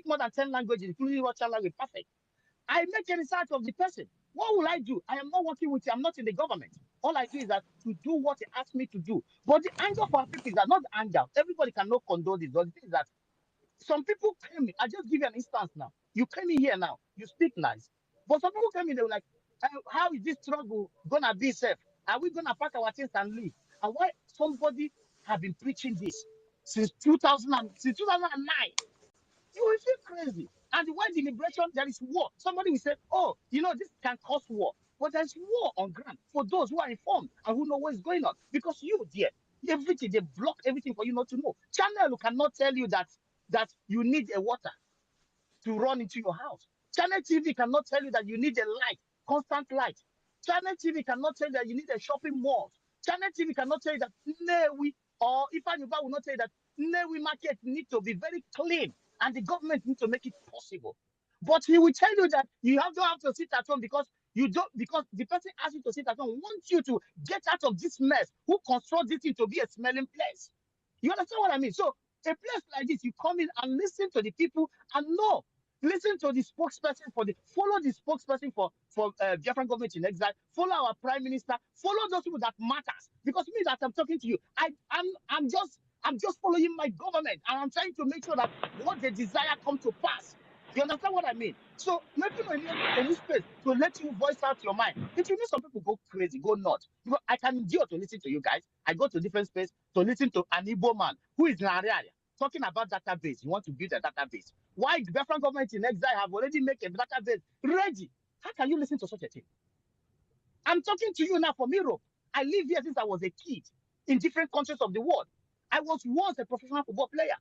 more than 10 languages, including Russian language. Perfect. I make a research of the person. What will I do? I am not working with you. I'm not in the government. All I do is that to do what he asked me to do. But the anger for our people is that not anger. Everybody cannot condone this. But the thing is that some people came in. I just give you an instance now. You came in here now. You speak nice. But some people came in, they were like, how is this struggle going to be safe? Are we going to pack our things and leave? And why somebody have been preaching this since 2009? You will feel crazy. And why deliberation? There is war. Somebody will say, oh, this can cause war. But there's war on ground for those who are informed and who know what's going on. Because you, dear, everything, they block everything for you not to know. Channel cannot tell you that you need a water to run into your house. Channel TV cannot tell you that you need a light, constant light. Channel TV cannot tell you that you need a shopping mall. Channel TV cannot tell you that Nnewi or Ifaniba will not tell you that Nnewi market need to be very clean and the government need to make it possible. But he will tell you that you don't have to sit at home because the person asked you to sit at home wants you to get out of this mess. Who construct this thing to be a smelling place? You understand what I mean? So a place like this, you come in and listen to the people and know. Listen to the spokesperson follow the spokesperson for Biafran government in exile. Follow our prime minister. Follow those people that matters. Because me that I'm talking to you, I'm just following my government and I'm trying to make sure that what they desire come to pass. You understand what I mean? So maybe any space to let you voice out your mind. If you need some people go crazy, go nuts. Because I can endure to listen to you guys. I go to different space to listen to an Igbo man who is in an area talking about database. You want to build a database. Why the Biafran government in exile have already made a database ready? How can you listen to such a thing? I'm talking to you now from Europe. I live here since I was a kid in different countries of the world. I was once a professional football player.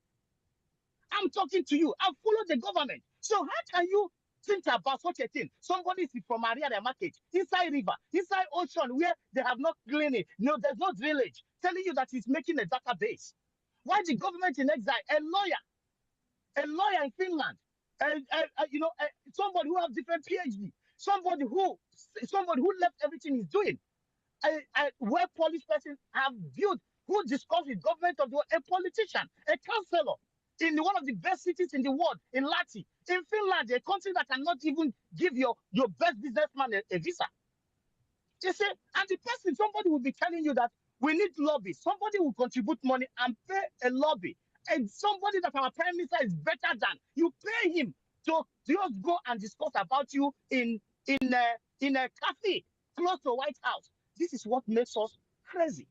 I'm talking to you. I follow the government. So how can you think about such a thing? Somebody is from Ariada market, inside river, inside ocean, where they have not cleaning. No, there's no village telling you that he's making a database. Why the government in exile, a lawyer in Finland, somebody who has different PhD, somebody who left everything he's doing, a well-polished person have built, who discussed with government of the world, a politician, a counselor in one of the best cities in the world, in Lati, in Finland, a country that cannot even give your best businessman a visa. You see, and the person, somebody will be telling you that we need lobby. Somebody will contribute money and pay a lobby. And somebody that our prime minister is better than, you pay him to just go and discuss about you in a cafe close to White House. This is what makes us crazy.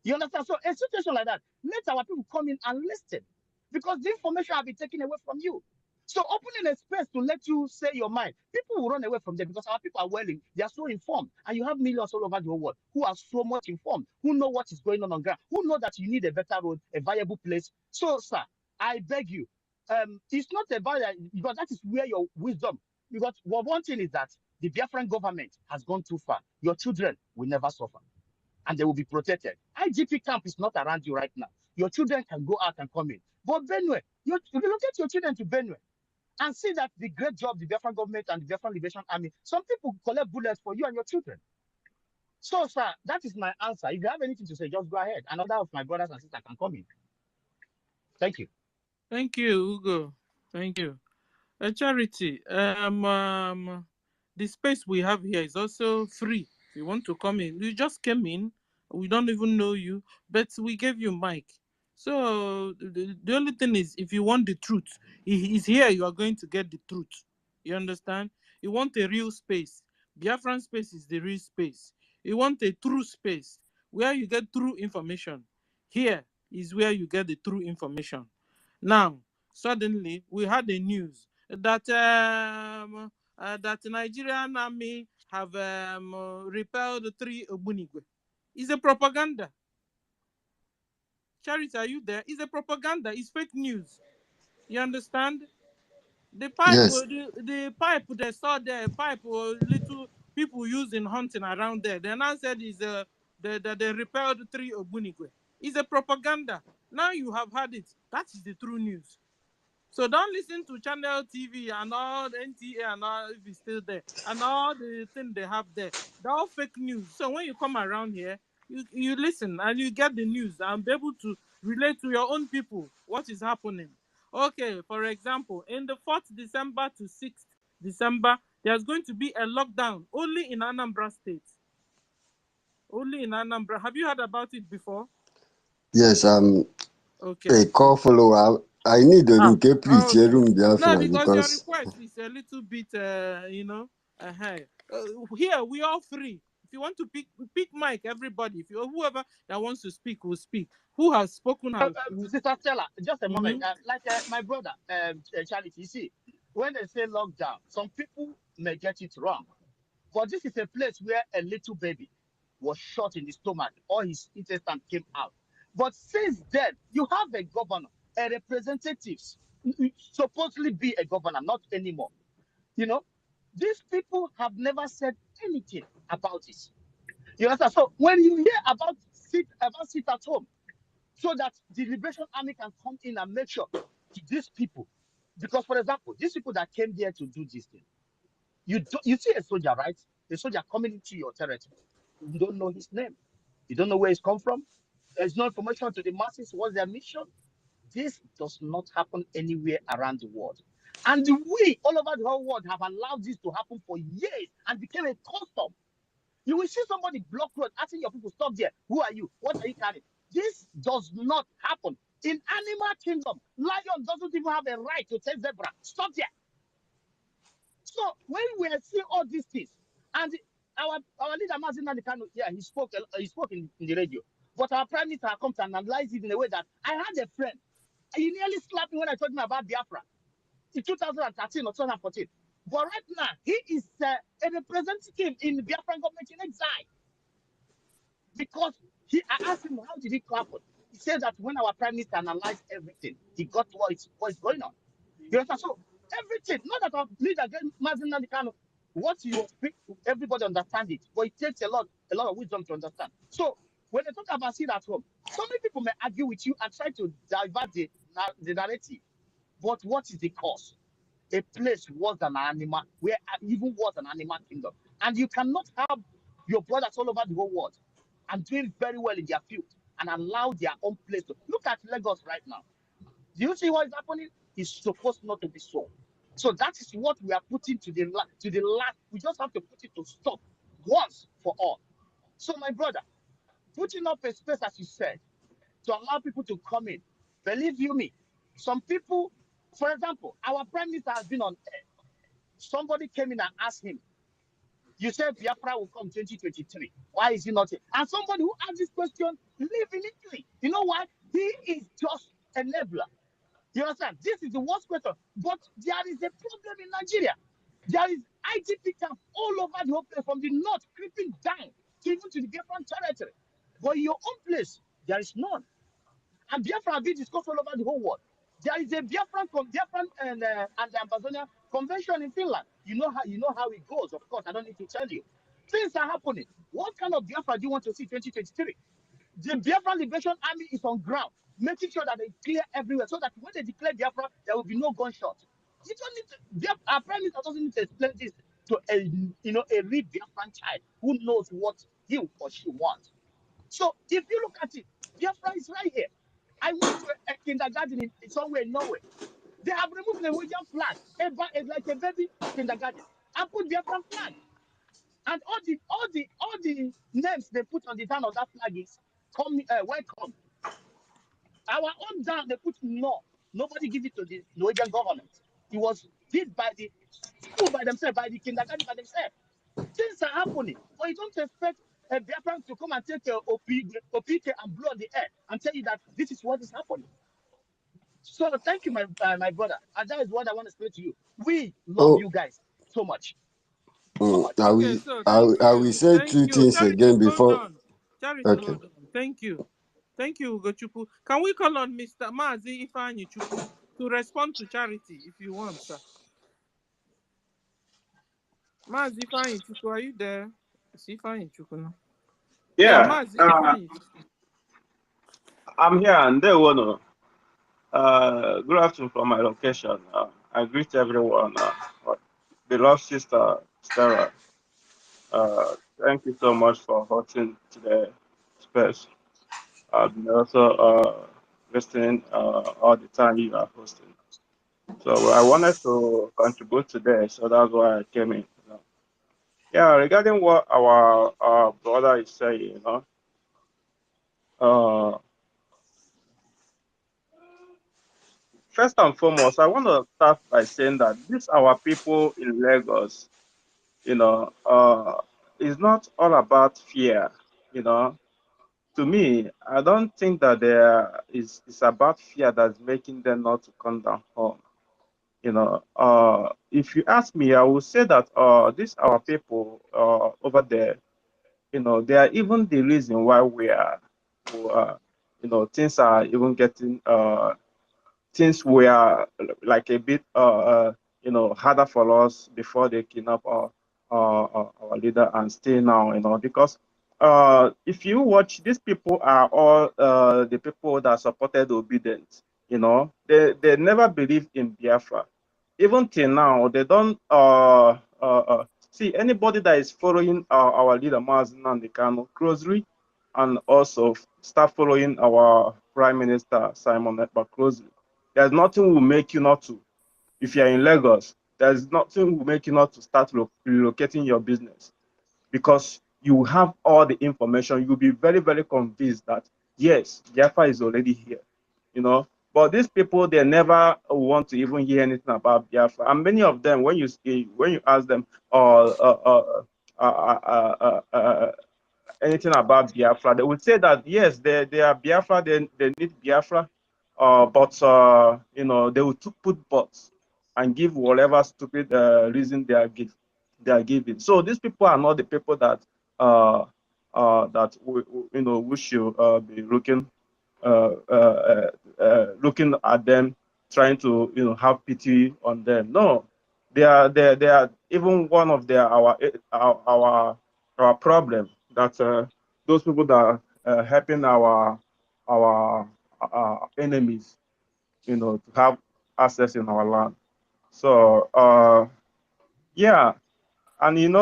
You understand? So a situation like that, let our people come in and listen, because the information will be taken away from you. So opening a space to let you say your mind, people will run away from them because our people are willing, they are so informed, and you have millions all over the world who are so much informed, who know what is going on ground, who know that you need a better road, a viable place. So, sir, I beg you, it's not about that, because that is where your wisdom. Because one thing is that the Biafran government has gone too far. Your children will never suffer, and they will be protected. IGP camp is not around you right now. Your children can go out and come in. But Benue, you relocate your children to Benue and see that the great job the Biafran government and the Biafran Liberation Army, some people collect bullets for you and your children. So, sir, that is my answer. If you have anything to say, just go ahead. Another of my brothers and sisters can come in. Thank you. Thank you, Ugo. Thank you. Charity, the space we have here is also free. If you want to come in, you just came in. We don't even know you, but we gave you mic. So the only thing is, if you want the truth, is here. You are going to get the truth. You understand? You want a real space. Biafran space is the real space. You want a true space where you get true information. Here is where you get the true information. Now, suddenly we had the news that that Nigerian army have repelled 3 Ogbunigwe. It's a propaganda. Charity, are you there? It's a propaganda. It's fake news. You understand? The pipe, Yes. the pipe they saw there, pipe little people using hunting around there. They now said is that they repelled 3 Ogbunigwe. It's a propaganda. Now you have had it. That is the true news. So don't listen to Channel TV and all the NTA and all, if it's still there, and all the things they have there. They're all fake news. So when you come around here, you listen and you get the news and be able to relate to your own people what is happening. Okay, for example, in the 4th December to 6th December, there's going to be a lockdown only in Anambra State. Only in Anambra. Have you heard about it before? Yes, Okay. a call follower. I need the Ah, room preach okay. room No, Biafra because your because request is a little bit, here we are free. If you want to pick mic, everybody. If you whoever that wants to speak will speak. Who has spoken has. Sister Stella, just a moment. Mm-hmm. My brother, Charity, you see, when they say lockdown, some people may get it wrong. But this is a place where a little baby was shot in the stomach, all his intestine came out. But since then, you have a governor, a representatives, supposedly be a governor, not anymore. You know, these people have never said anything about this. You understand? So when you hear about sit at home, so that the Liberation Army can come in and make sure to these people, because for example, these people that came there to do this thing, you see a soldier, right? A soldier coming into your territory. You don't know his name. You don't know where he's come from. There's no information to the masses. What's their mission? This does not happen anywhere around the world. And we, all over the whole world, have allowed this to happen for years and became a custom. You will see somebody block road, asking your people, stop there. Who are you? What are you carrying? This does not happen. In animal kingdom, lion doesn't even have a right to tell zebra, stop there. So when we are seeing all these things, and our leader Mazin Kanu, yeah, he spoke in the radio. But our prime minister comes and analyzes it in a way that I had a friend. He nearly slapped me when I told him about Biafra in 2013 or 2014. But right now, he is a representative in the Biafran government in exile. Because I asked him, how did it happen? He said that when our prime minister analyzed everything, he got what is going on. You understand? So everything, not that our leader Mazin Kanu, what you speak, everybody understand it, but it takes a lot of wisdom to understand. So when they talk about sit at home, so many people may argue with you and try to divert the narrative. But what is the cause? A place worse than an animal, where even worse than animal kingdom. And you cannot have your brothers all over the whole world and doing very well in their field and allow their own place to look at Lagos right now. Do you see what is happening? It's supposed not to be so. So that is what we are putting to the last. We just have to put it to stop once for all. So my brother, putting up a space, as you said, to allow people to come in. Believe you me, some people, for example, our prime minister has been on air. Somebody came in and asked him, you said Biafra will come 2023. Why is he not here? And somebody who asked this question live in Italy. You know why? He is just a enabler. You understand? This is the worst question. But there is a problem in Nigeria. There is IDP camp all over the whole place, from the north creeping down to even to the Biafran territory. But in your own place, there is none. And Biafra have been discussed all over the whole world. There is a Biafran and the Ambazonia convention in Finland. You know how it goes. Of course, I don't need to tell you. Things are happening. What kind of Biafra do you want to see 2023? The Biafran Liberation Army is on ground, making sure that they clear everywhere, so that when they declare Biafra, there will be no gunshot. You don't need to. Our prime minister doesn't need to explain this to a real Biafran child who knows what he or she wants. So if you look at it, Biafra is right here. I went to a kindergarten in somewhere in Norway. They have removed the Norwegian flag, like a baby kindergarten, and put Biafran flag. And all the names they put on the down of that flag is welcome. Our own down they put no. Nobody give it to the Norwegian government. It was did by the school by themselves, by the kindergarten by themselves. Things are happening, but you don't expect a Biafran to come and take a OPK and blow the air and tell you that this is what is happening. So thank you, my brother. And that is what I want to say to you. We love oh, you guys so much. So much. Okay, so I will say thank two you. things Charity, again hold before. on. Charity, Okay. hold on. Thank you. Thank you, Ugochukwu. Can we call on Mr. Mazi Ifeanyi Chukwu to respond to Charity if you want, sir? Mazi Ifeanyi Chukwu, are you there? Is Ifeanyi Chukwu now? Yeah, Yeah, Mazi Ifeanyi Chukwu. I'm here and they want to. Good afternoon from my location. I greet everyone. Beloved sister Stella, thank you so much for hosting today space. I've been also listening all the time you are hosting. So I wanted to contribute to this, so that's why I came in. Yeah, regarding what our brother is saying, uh, first and foremost, I want to start by saying that these our people in Lagos, is not all about fear. To me, I don't think that it's about fear that's making them not to come down home. If you ask me, I will say that these our people over there, they are even the reason why things are even getting things were like a bit harder for us before they kidnap our leader and stay now, because if you watch, these people are all the people that supported obedience. They never believed in Biafra. Even till now, they don't see anybody that is following our leader Mazi Nnamdi Kanu closely, and also start following our Prime Minister Simon Ekpa closely. There's nothing will make you not to. If you're in Lagos, there's nothing will make you not to start relocating your business, because you have all the information. You'll be very, very convinced that yes, Biafra is already here. But these people, they never want to even hear anything about Biafra. And many of them, when you ask them, anything about Biafra, they would say that yes, they are Biafra, they need Biafra, but they would put buts and give whatever stupid reason they are giving. So these people are not the people that we should be looking at them, trying to have pity on them. No, they are even one of our problem, that those people that are helping our enemies, to have access in our land. So yeah, and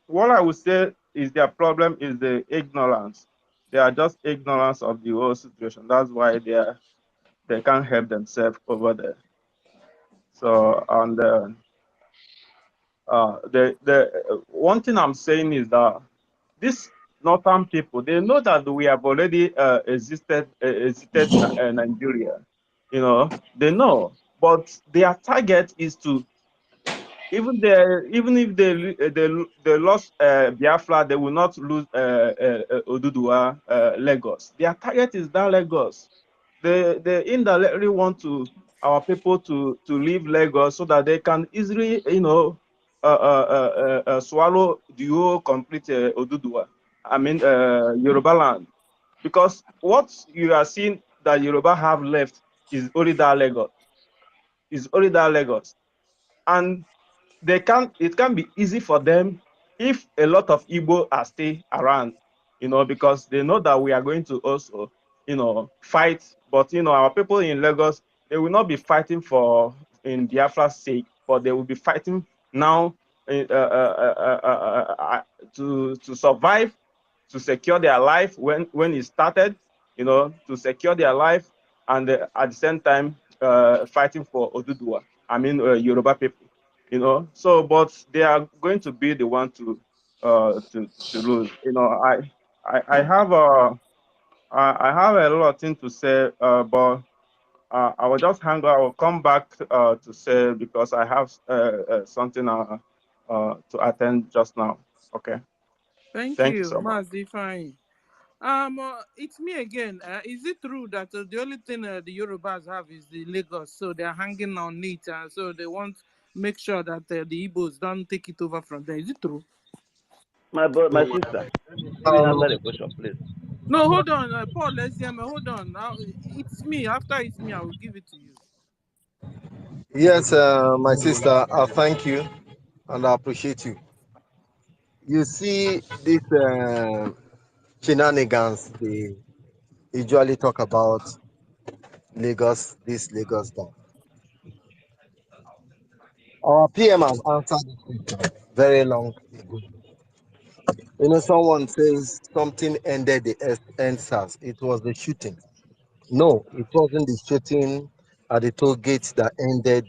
what I would say is their problem is the ignorance. They are just ignorance of the whole situation. That's why they can't help themselves over there. So, and the one thing I'm saying is that these northern people, they know that we have already existed Nigeria. They know, but their target is to, even if they lost Biafra, they will not lose Oduduwa, Lagos. Their target is that Lagos. They indirectly want our people to leave Lagos so that they can easily swallow the whole complete Oduduwa. I mean Yoruba land, because what you are seeing that Yoruba have left is only that Lagos. Is only that Lagos, and it can be easy for them if a lot of Igbo are still around, because they know that we are going to also, fight. But our people in Lagos, they will not be fighting in Biafra's sake, but they will be fighting now to survive, to secure their life when it started, to secure their life, and at the same time fighting for Oduduwa. I mean Yoruba people. So but they are going to be the one to lose. I have I have a lot of things to say, but I will just hang out. I will come back to say, because I have something to attend just now. Okay. Thank Thank you you, so much. Mazi. Fine. It's me again. Is it true that the only thing the Yorubas have is the Lagos, so they're hanging on it, and so they want make sure that the Igbos don't take it over from there? Is it true? My sister, let me answer the question, please. No, hold on, Paul. Let's hear me. Hold on. It's me. After it's me, I will give it to you. Yes, my sister, I thank you and I appreciate you. You see, these shenanigans, they usually talk about Lagos, this, Lagos, that. Our PM has answered this question very long ago. Someone says something ended the NSAS. It was the shooting. No, it wasn't the shooting. at the toll gate that ended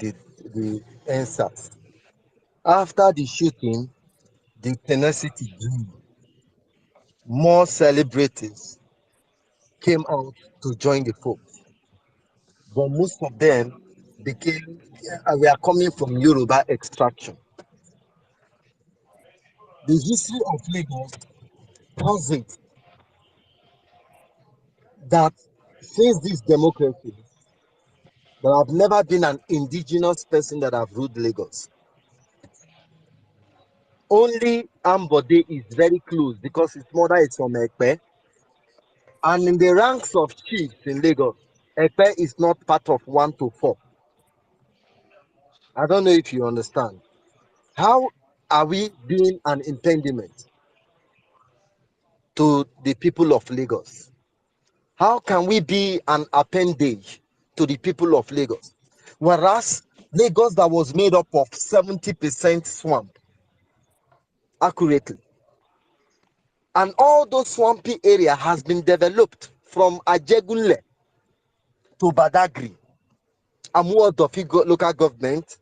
the NSAS. After the shooting, the tenacity grew. More celebrities came out to join the folks, but most of them became we are coming from Yoruba extraction. The history of Lagos has it that since this democracy, there have never been an indigenous person that have ruled Lagos. Only Ambode is very close because his mother is from Ekpe. And in the ranks of chiefs in Lagos, Ekpe is not part of 1 to 4. I don't know if you understand. How are we being an impediment to the people of Lagos? How can we be an appendage to the people of Lagos? Whereas Lagos that was made up of 70% swamp, accurately. And all those swampy area has been developed from Ajegunle to Badagry, Amuodofi local government,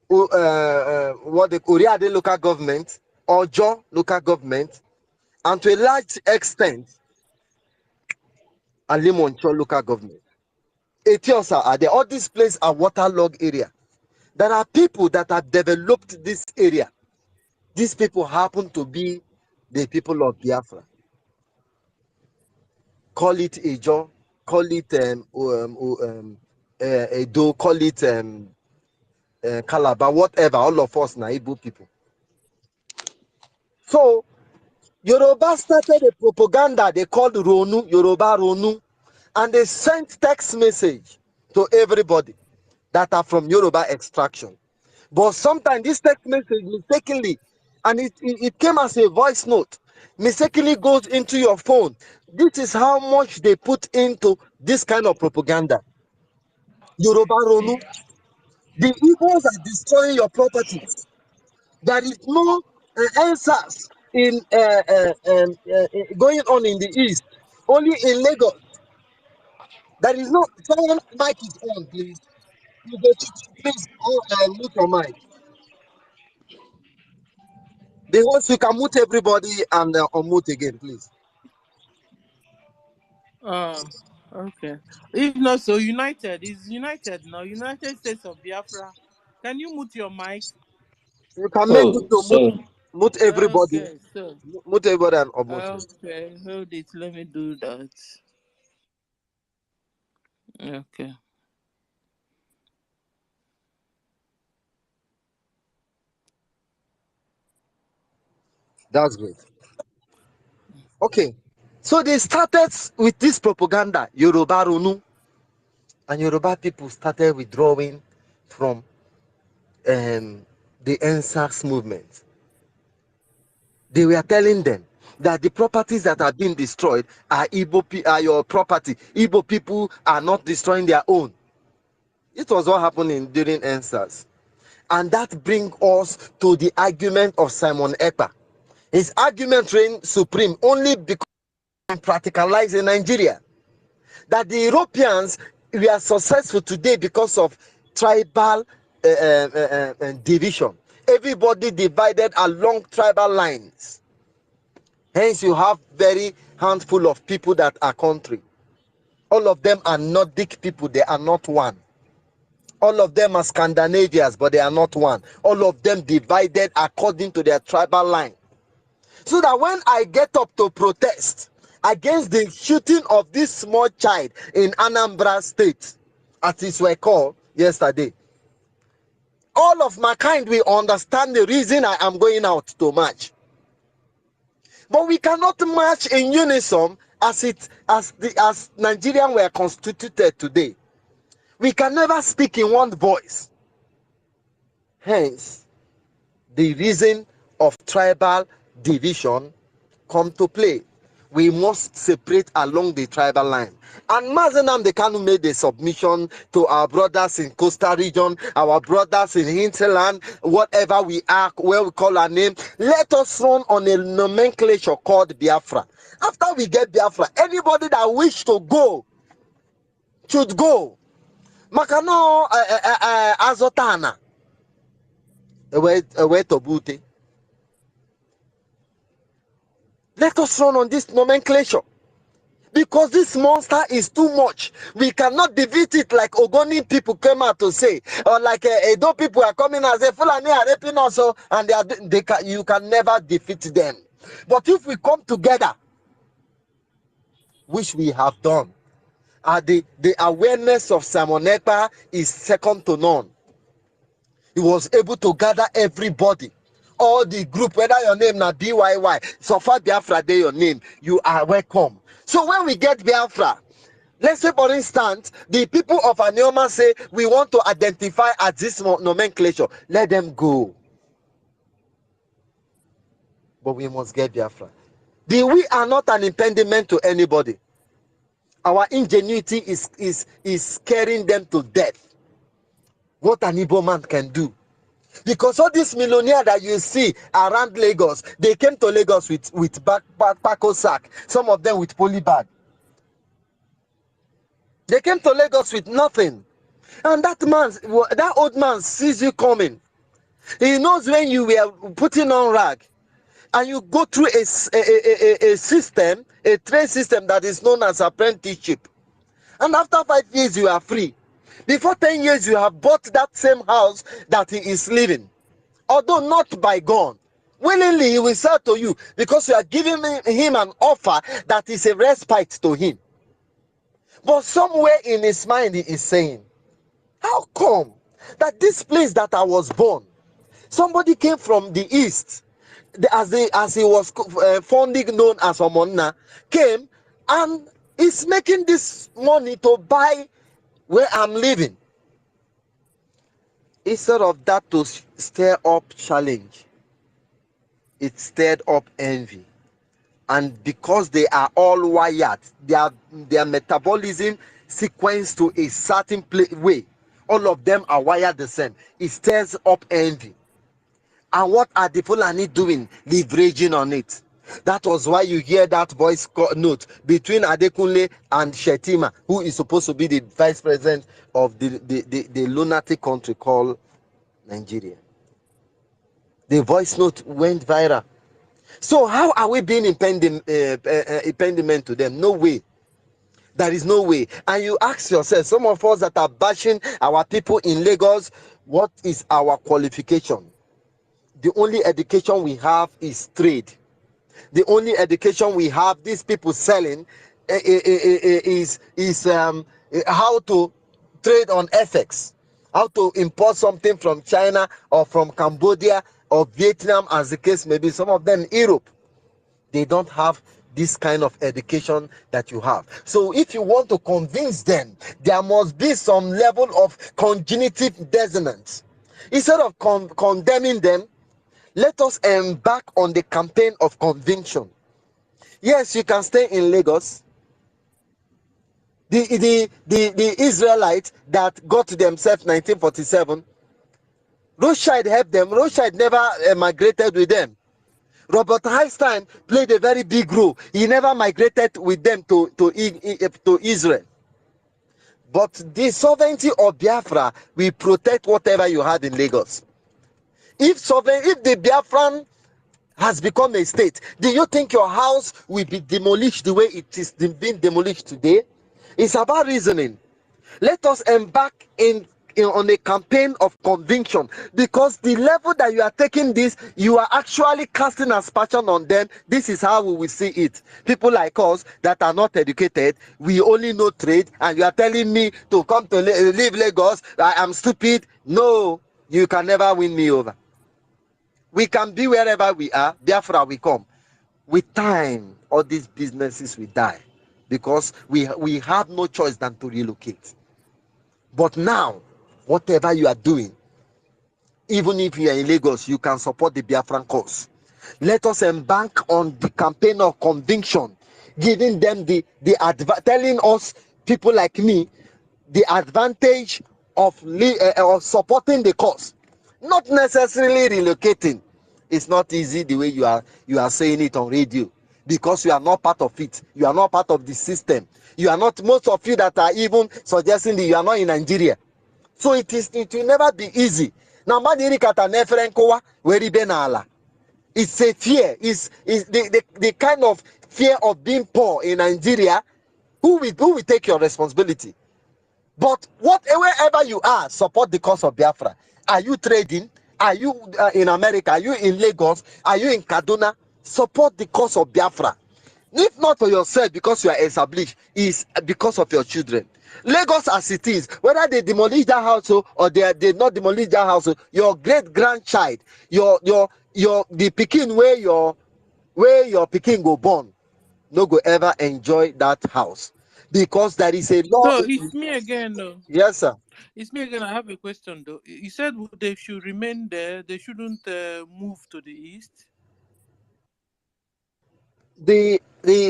what the Oriade local government, Ojo local government, and to a large extent, Alimoncho local government. Etiosa are there. All these places are waterlogged area. There are people that have developed this area. These people happen to be the people of Biafra. Call it Ejo, call it Edo, call it Calabar, whatever. All of us na Igbo people. So Yoruba started a propaganda they called Ronu, Yoruba Ronu, and they sent text message to everybody that are from Yoruba extraction. But sometimes this text message mistakenly, and it came as a voice note, mistakenly goes into your phone. This is how much they put into this kind of propaganda. Yoruba Ronu, the Igbos are destroying your properties. There is no answers in going on in the east. Only in Lagos. There is no. Someone mic is on, please. You go please mute your mic. The host, you can mute everybody and unmute again, please. Okay. If not, so United is United now. United States of Biafra. Can you mute your mic? You can make this to mute everybody. Okay, so Mute everybody and unmute. okay, hold it. Let me do that. Okay. That's great. Okay. So they started with this propaganda, Yoruba Runu, and Yoruba people started withdrawing from the NSAS movement. They were telling them that the properties that are being destroyed are are your property. Igbo people are not destroying their own. It was what happened during NSAS. And that brings us to the argument of Simon Ekpa. His argument reigned supreme only because practicalized in Nigeria. That the Europeans were successful today because of tribal division. Everybody divided along tribal lines. Hence, you have very handful of people that are country. All of them are Nordic people. They are not one. All of them are Scandinavians, but they are not one. All of them divided according to their tribal line. So that when I get up to protest against the shooting of this small child in Anambra State, as it were called yesterday, all of my kind will understand the reason I am going out to march. But we cannot march in unison as Nigerians were constituted today. We can never speak in one voice. Hence, the reason of tribal division come to play. We must separate along the tribal line. And Mazi Nnamdi Kanu made a submission to our brothers in coastal region, our brothers in hinterland, whatever we are, where we call our name. Let us run on a nomenclature called Biafra. After we get Biafra, anybody that wish to go should go. Makano azotana. Ewe tobute. Let us run on this nomenclature. Because this monster is too much. We cannot defeat it like Ogoni people came out to say. Or like Edo people are coming and say, Fulani are raping also. And you can never defeat them. But if we come together, which we have done, the awareness of Simon Ekpa is second to none. He was able to gather everybody. All the group, whether your name na DYY, so far Biafra day your name, you are welcome. So when we get Biafra, let's say for instance, the people of Anioma say, we want to identify as this nomenclature. Let them go. But we must get Biafra. We are not an impediment to anybody. Our ingenuity is scaring them to death. What an Igbo man can do. Because all these millionaires that you see around Lagos, they came to Lagos with backpack sack, some of them with poly bag. They came to Lagos with nothing. And that old man sees you coming. He knows when you were putting on rag and you go through a system, a trade system that is known as apprenticeship. And after 5 years, you are free. Before 10 years, you have bought that same house that he is living. Although not by God. Willingly, he will sell to you because you are giving him an offer that is a respite to him. But somewhere in his mind, he is saying, how come that this place that I was born, somebody came from the east, as he was fondly known as Omonna, came and is making this money to buy where I'm living. Instead of that to stir up challenge, it stirred up envy. And because they are all wired, their metabolism sequenced to a certain way, all of them are wired the same. It stirs up envy. And what are the Fulani doing? Leveraging on it. That was why you hear that voice note between Adekunle and Shetima, who is supposed to be the vice president of the lunatic country called Nigeria. The voice note went viral. So how are we being impediment to them? No way. There is no way. And you ask yourself, some of us that are bashing our people in Lagos, what is our qualification? The only education we have is trade. The only education we have, these people selling, is how to trade on FX, how to import something from China or from Cambodia or Vietnam, as the case may be. Some of them in Europe, they don't have this kind of education that you have. So if you want to convince them, there must be some level of cognitive dissonance. Instead of condemning them, let us embark on the campaign of conviction. Yes, you can stay in Lagos. The Israelites that got to themselves 1947, Rothschild helped them. Rothschild never migrated with them. Robert Einstein played a very big role. He never migrated with them to Israel. But the sovereignty of Biafra will protect whatever you had in Lagos. If the Biafran has become a state, do you think your house will be demolished the way it is being demolished today? It's about reasoning. Let us embark on a campaign of conviction, because the level that you are taking this, you are actually casting aspersion on them. This is how we will see it. People like us that are not educated, we only know trade, and you are telling me to come to leave Lagos, I am stupid. No, you can never win me over. We can be wherever we are. Biafra will come. With time, all these businesses will die, because we have no choice than to relocate. But now, whatever you are doing, even if you are in Lagos, you can support the Biafran cause. Let us embark on the campaign of conviction, giving them telling us, people like me, the advantage of supporting the cause, not necessarily relocating. It's not easy the way you are saying it on radio, because you are not part of it. You are not part of the system. You are not, most of you that are even suggesting that you are not in Nigeria. So it will never be easy. Now, it's a fear. It's the kind of fear of being poor in Nigeria. Who will take your responsibility? But wherever you are, support the cause of Biafra. Are you trading? Are you in America? Are you in Lagos? Are you in Kaduna? Support the cause of Biafra. If not for yourself, because you are established, is because of your children. Lagos as it is, whether they demolish that house or they not demolish that house, your great grandchild, the Peking where your Peking go born, no go ever enjoy that house, because there is a law. So it's me again, though. Yes, sir. It's me again. I have a question, though. You said they should remain there. They shouldn't move to the east. The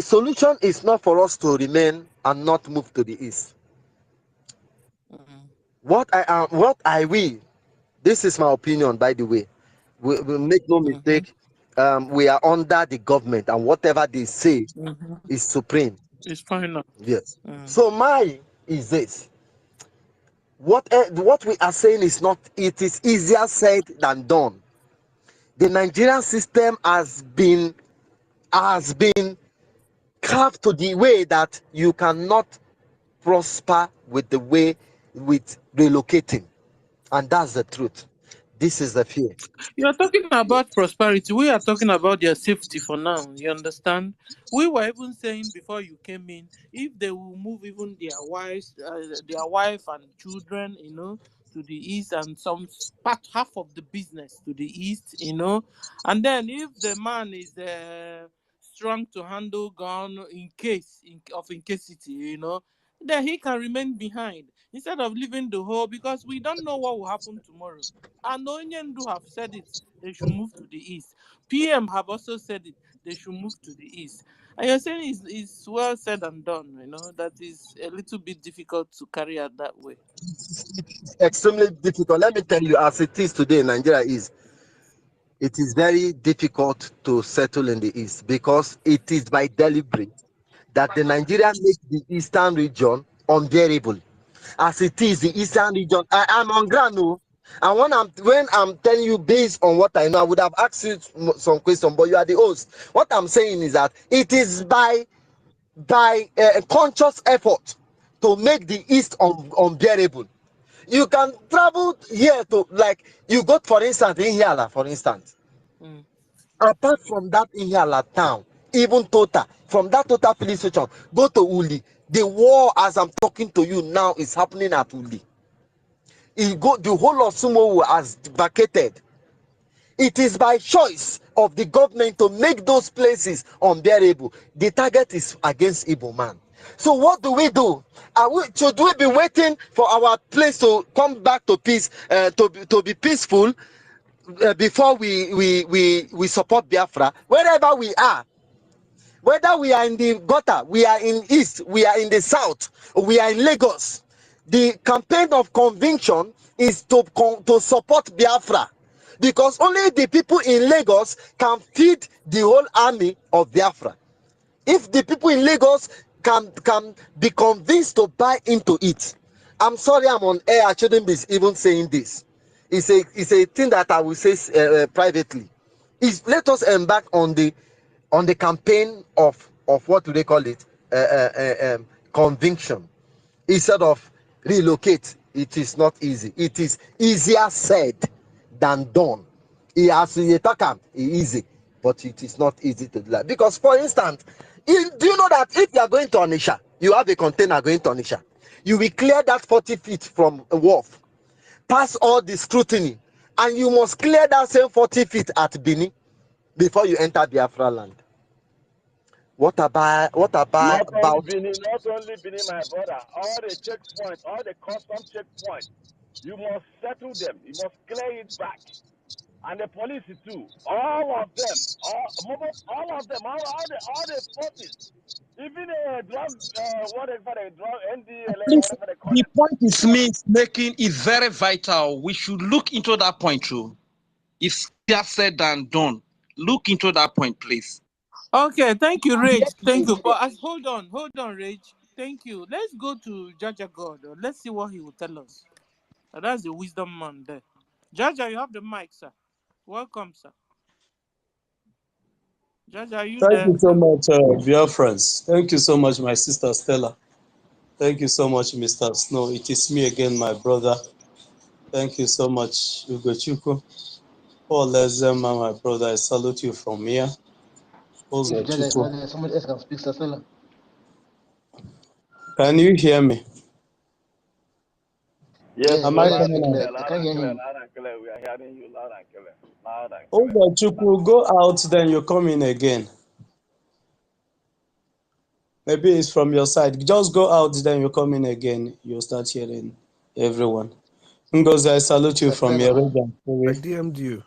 solution is not for us to remain and not move to the east. What I will, this is my opinion, by the way. We make no mistake. We are under the government, and whatever they say is supreme. It's final. Yes. So my is this. What we are saying is not. It is easier said than done. The Nigerian system has been carved to the way that you cannot prosper with relocating, and that's the truth. This is the fear. You're talking about prosperity. We are talking about their safety for now. You understand? We were even saying before you came in, if they will move even their wife and children, to the east, and half of the business to the east, and then if the man is strong to handle gun in case of incasity, then he can remain behind instead of leaving the whole, because we don't know what will happen tomorrow. And Onyendu have said it, they should move to the east. PM have also said it, they should move to the east. And you're saying it's well said and done, that is a little bit difficult to carry out that way. It's extremely difficult. Let me tell you, as it is today in Nigeria, it is very difficult to settle in the east, because it is by deliberate that the Nigeria makes the eastern region unbearable. As it is, the eastern region, I'm on ground, and when I'm telling you based on what I know, I would have asked you some questions, but you are the host. What I'm saying is that it is by conscious effort to make the east unbearable. You can travel here to, like, you go, for instance, Ihiala, for instance. Apart from that Ihiala town, even Tota, from that Tota police station, go to Uli. The war, as I'm talking to you now, is happening at Uli. The whole of Sumo has vacated. It is by choice of the government to make those places unbearable. The target is against Igbo man. So what do? Should we be waiting for our place to come back to peace, to be peaceful, before we support Biafra? Wherever we are, whether we are in the gutter, we are in east, we are in the south, we are in Lagos, the campaign of conviction is to support Biafra, because only the people in Lagos can feed the whole army of Biafra. If the people in Lagos can be convinced to buy into it, I'm sorry, I'm on air, I shouldn't be even saying this. It's a thing that I will say privately. Let us embark on the campaign of what do they call it, conviction, instead of relocate. It is not easy. It is easier said than done. Easy, but it is not easy to do that. Because, for instance, do you know that if you are going to Onisha, you have a container going to Onisha, you will clear that 40 feet from a wharf, pass all the scrutiny, and you must clear that same 40 feet at Bini before you enter Biafra land. What about not only Benin, my brother, all the checkpoints, all the custom checkpoints, you must settle them. You must clear it back. And the police too, all of them, all of them, all the forces, even the drug, whatever the drug, NDLA, Please, whatever they call the them. point is making is very vital. We should look into that point too. It's easier said than done. Look into that point, please. Okay, thank you, Rage. Thank you. But hold on, Rage. Thank you. Let's go to Jaja God. Let's see what he will tell us. That's the wisdom man there. Jaja, you have the mic, sir. Welcome, sir. Jaja, are you Thank there? you so much, Biafrans. Thank you so much, my sister Stella. Thank you so much, Mr. Snow. It is me again, my brother. Thank you so much, Ugochukwu. Paul Lezema, my brother, I salute you from here. If Jaja is not Ugochukwu. there, somebody else can speak, Sasela. Can you hear me? Yes, Yes, Am your I audio is loud coming and speaking. out? clear, I loud can't and hear clear, him. loud and clear. We are hearing you loud and clear, loud and clear. Ugochukwu, go out, then you come in again. Maybe it's from your side. Just go out, then you come in again. You'll start hearing everyone. Ngozi, I salute you from your Sasela, region. I DM'd you.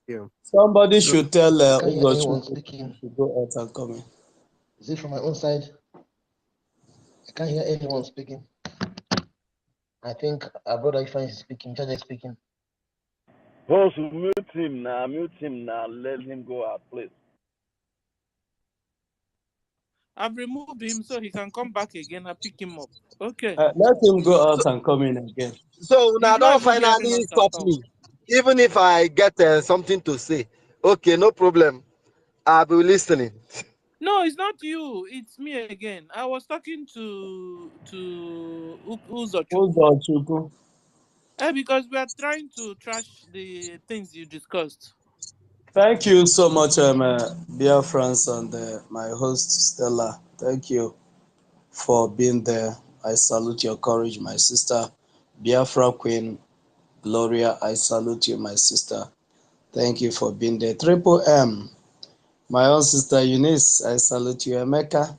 Yeah. Somebody should tell I can't hear anyone Ugochukwu speaking. to go out and come in. Is it from my own side? I can't hear anyone speaking. I think our brother Ifan is speaking. Jaja is speaking. Host, mute him now, let him go out, please. I've removed him so he can come back again and pick him up. Okay. Let him go out So, and come in again. so He's now not don't even hearing finally us at stop all. me. Even if I get something to say, okay, no problem. I'll be listening. No, it's not you. It's me again. I was talking to Uzochukwu. Ugochukwu. Because we are trying to trash the things you discussed. Thank you so much, dear friends and my host Stella. Thank you for being there. I salute your courage, my sister. Biafra Queen Gloria, I salute you, my sister. Thank you for being there. Triple M, my own sister Eunice, I salute you. Emeka,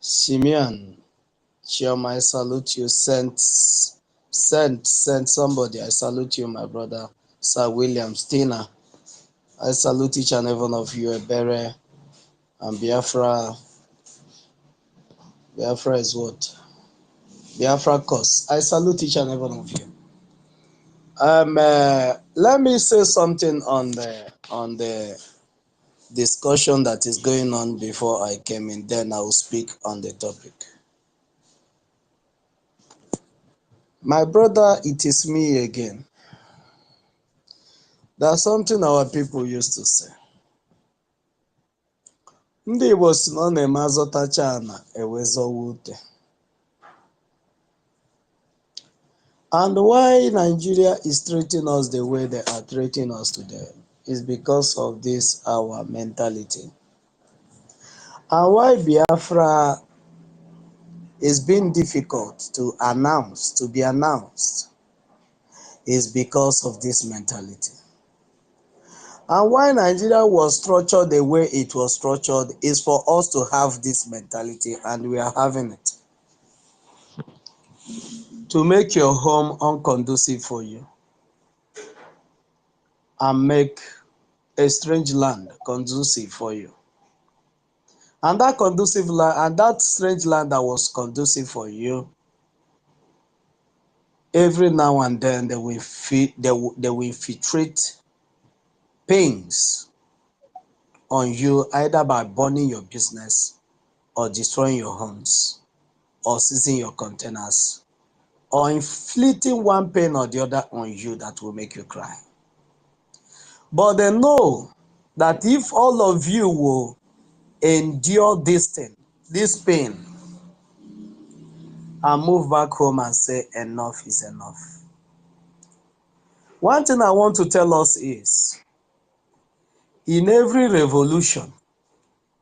Simeon, Chioma, I salute you. Sent somebody, I salute you, my brother. Sir William Stina, I salute each and every one of you. Ebere and Biafra. Biafra is what? Biafra cause. I salute each and every one of you. Let me say something on the discussion that is going on before I came in. Then I will speak on the topic. My brother, it is me again. There's something our people used to say. Ndị Igbo si na ọ na-eme azọtacha ana ewezowa ute. And why Nigeria is treating us the way they are treating us today is because of this our mentality. And why Biafra is being difficult to be announced, is because of this mentality. And why Nigeria was structured the way it was structured is for us to have this mentality, and we are having it. To make your home unconducive for you and make a strange land conducive for you. And that conducive land and that strange land that was conducive for you, every now and then they will infiltrate pains on you, either by burning your business or destroying your homes or seizing your containers or inflicting one pain or the other on you that will make you cry. But they know that if all of you will endure this thing, this pain, and move back home and say enough is enough. One thing I want to tell us is, in every revolution,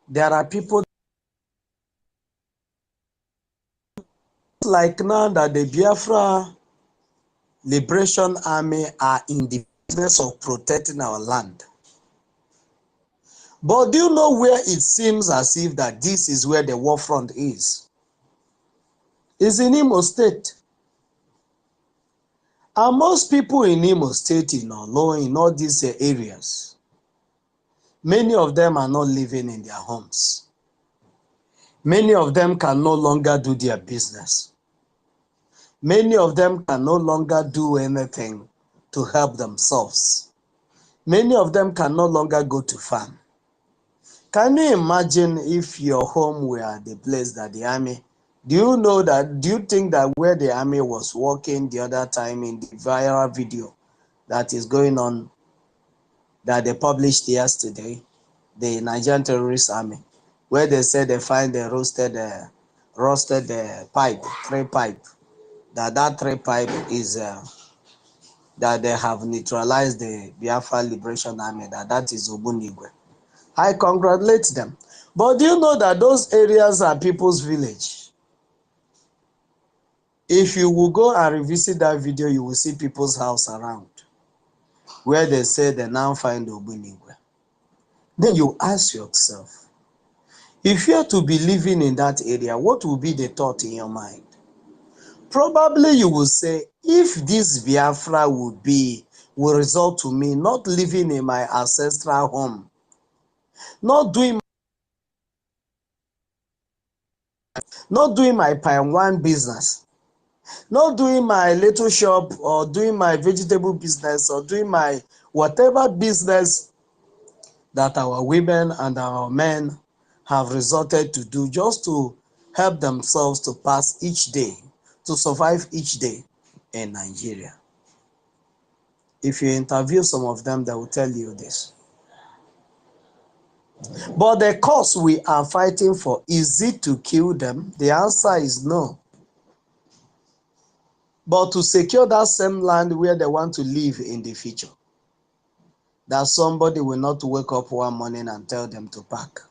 there are people like now that the Biafra Liberation Army are in the business of protecting our land. But do you know where it seems as if that this is where the war front is? It's in Imo State. And most people in Imo State, in all these areas, many of them are not living in their homes. Many of them can no longer do their business. Many of them can no longer do anything to help themselves. Many of them can no longer go to farm. Can you imagine if your home were the place that the army? Do you think that where the army was working the other time in the viral video that is going on that they published yesterday, the Nigerian terrorist army, where they said they find the roasted pipe, three pipe, that three pipe is that they have neutralized the Biafra Liberation Army, that is Obunigwe. I congratulate them. But do you know that those areas are people's village? If you will go and revisit that video, you will see people's house around where they say they now find Obunigwe. Then you ask yourself, if you are to be living in that area, what will be the thought in your mind? Probably you will say, if this Biafra will result to me not living in my ancestral home, not doing my pine one business, not doing my little shop or doing my vegetable business or doing my whatever business that our women and our men have resorted to do just to help themselves to pass each day, to survive each day in Nigeria. If you interview some of them, they will tell you this. But the cause we are fighting for, is it to kill them? The answer is no. But to secure that same land where they want to live in the future, that somebody will not wake up one morning and tell them to pack.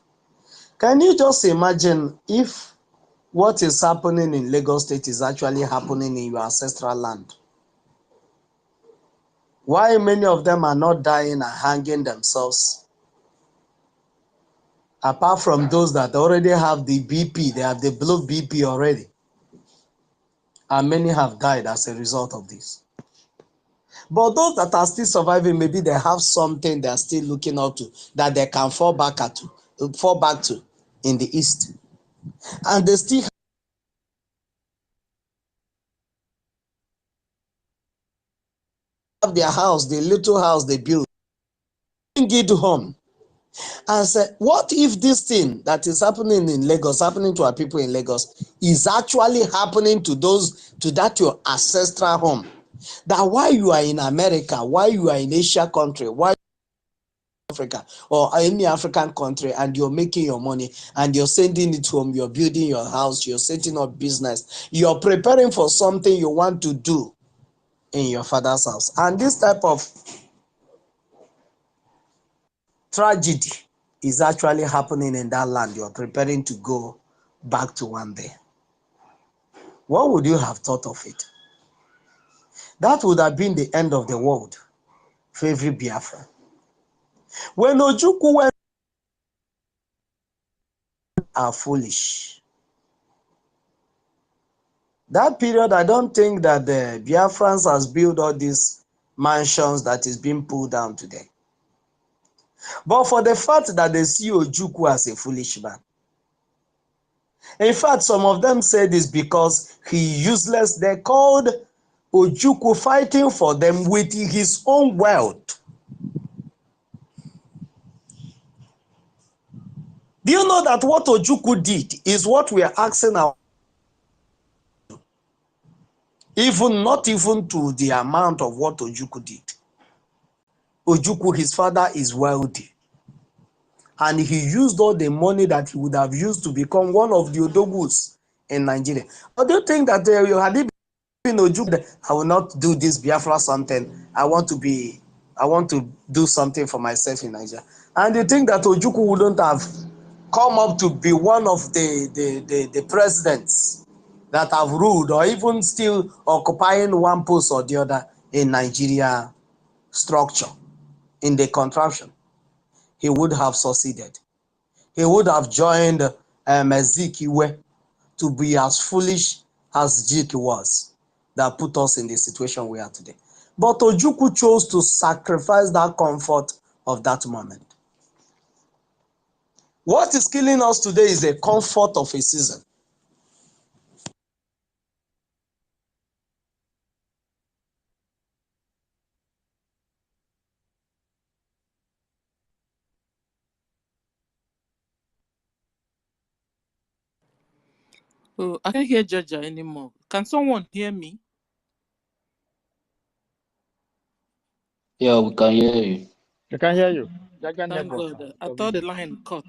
Can you just imagine if what is happening in Lagos State is actually happening in your ancestral land? Why many of them are not dying and hanging themselves? Apart from those that already have the BP, they have the blue BP already. And many have died as a result of this. But those that are still surviving, maybe they have something they are still looking up to that they can fall back to in the east. And they still have their house, the little house they built, bring it home. And say, what if this thing that is happening in Lagos, happening to our people in Lagos, is actually happening to that your ancestral home? That while you are in America, while you are in Asia country, while Africa or any African country, and you're making your money and you're sending it home, you're building your house, you're setting up business, you're preparing for something you want to do in your father's house. And this type of tragedy is actually happening in that land you're preparing to go back to one day. What would you have thought of it? That would have been the end of the world for every Biafra. When Ojukwu went, are foolish. That period, I don't think that the Biafrans has built all these mansions that is being pulled down today. But for the fact that they see Ojukwu as a foolish man. In fact, some of them said this because he useless. They called Ojukwu fighting for them with his own wealth. Do you know that what Ojukwu did is what we are asking our, even not even to the amount of what Ojukwu did. Ojukwu, his father, is wealthy. And he used all the money that he would have used to become one of the Odogus in Nigeria. But do you think that had he been Ojukwu, I will not do this Biafra something. I want to do something for myself in Nigeria. And you think that Ojukwu wouldn't have come up to be one of the presidents that have ruled or even still occupying one post or the other in Nigeria structure, in the contraption? He would have succeeded. He would have joined Ezekiel to be as foolish as Jik was that put us in the situation we are today. But Ojukwu chose to sacrifice that comfort of that moment. What is killing us today is the comfort of a season. Oh, I can't hear Jaja anymore. Can someone hear me? Yeah, we can hear you. We can hear you. Jaja Thank network. God. I thought the line cut.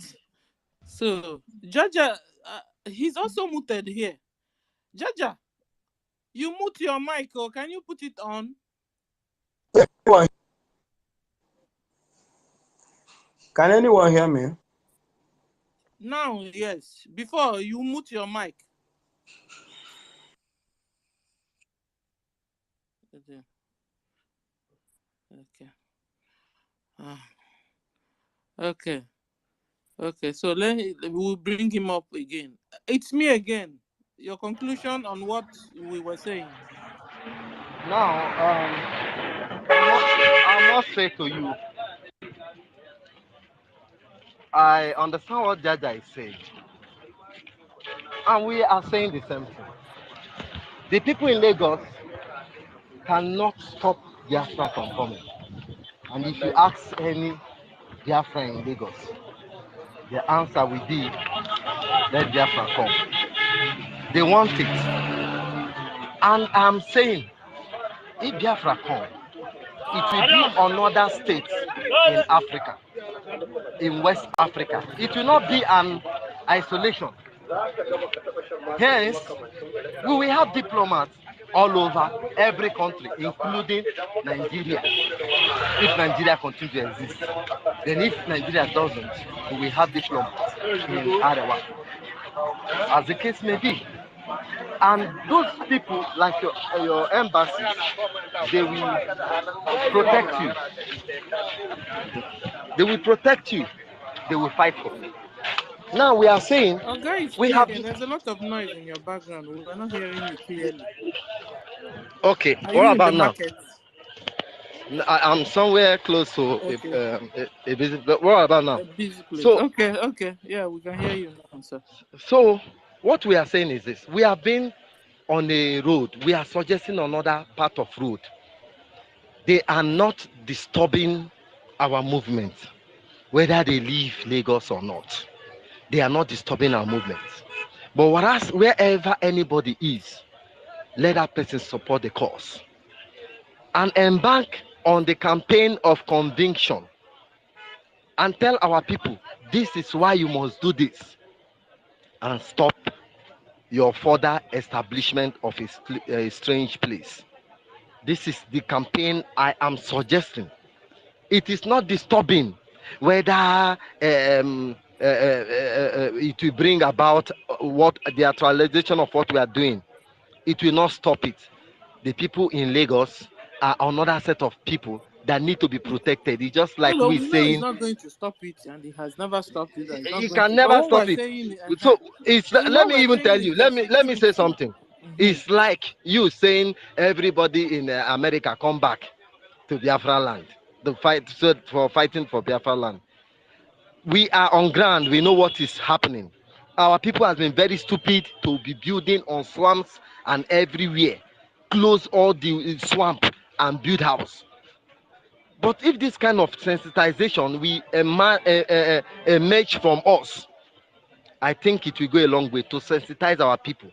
So, Jaja, he's also muted here. Jaja, you mute your mic, or can you put it on? Can anyone hear me? Now, yes. Before, you mute your mic. Okay. Okay. Okay. So we'll bring him up again. It's me again. Your conclusion on what we were saying. Now, I must say to you, I understand what Jaja is saying, and we are saying the same thing. The people in Lagos cannot stop Biafra from coming. And if you ask any Biafra in Lagos, the answer will be, let Biafra come. They want it. And I'm saying, if Biafra come, it will be another state in Africa, in West Africa. It will not be an isolation. Hence, we will have diplomats all over every country, including Nigeria, if Nigeria continues to exist. Then if Nigeria doesn't, we will have diplomats in Arewa, as the case may be. And those people, like your embassies, they will protect you. They will protect you. They will fight for you. Now we are saying, Oh, guys, we have... there's a lot of noise in your background. We're not hearing you clearly. Okay, Are what you in about the now? market? I'm somewhere close to Okay. a busy, but what about now? A busy place. So, Okay. Yeah, we can hear you now, sir. so what we are saying is this: we have been on a road. We are suggesting another part of road. They are not disturbing our movement, whether they leave Lagos or not. They are not disturbing our movement. But whereas wherever anybody is, let that person support the cause and embark on the campaign of conviction and tell our people, this is why you must do this, and stop your further establishment of a strange place. This is the campaign I am suggesting. It is not disturbing whether it will bring about what the actualization of what we are doing. It will not stop it. The people in Lagos are another set of people that need to be protected. It's just like No, we we know it's saying, not going to stop it, and it has never stopped it. And it's not you going can to. But never what we're stop it. saying, So it's, but let what me we're even tell saying you, is there's let me say security. something. It's like you saying everybody in America come back to Biafra land, the fight for fighting for Biafra land. We are on ground. We know what is happening. Our people has been very stupid to be building on swamps and everywhere. Close all the swamp and build house. But if this kind of sensitization we emerge from us, I think it will go a long way to sensitize our people.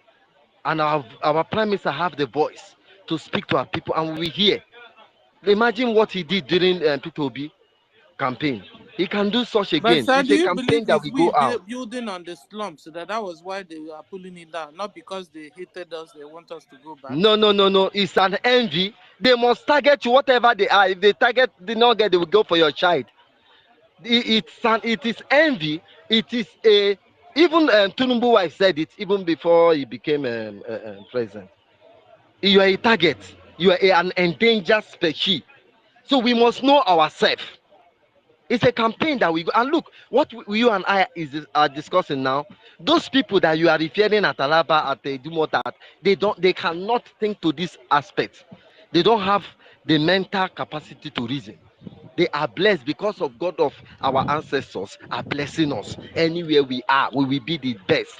And our prime minister have the voice to speak to our people, and we hear. Imagine what he did during Peter Obi campaign. He can do such But again. sir, It's do a you campaign believe that it's we we go out. building on the slums, so that was why they are pulling it down, not because they hated us, they want us to go back? No. It's an envy. They must target you, whatever they are. If they target the not get, they will go for your child. It is envy. It is a... Even Tinubu wife said it even before he became president. You are a target. You are an endangered species. So we must know ourselves. It's a campaign that we go and look what you and I are discussing now. Those people that you are referring at Alaba, at Dumotat, they cannot think to this aspect. They don't have the mental capacity to reason. They are blessed because of God of our ancestors are blessing us. Anywhere we are, we will be the best.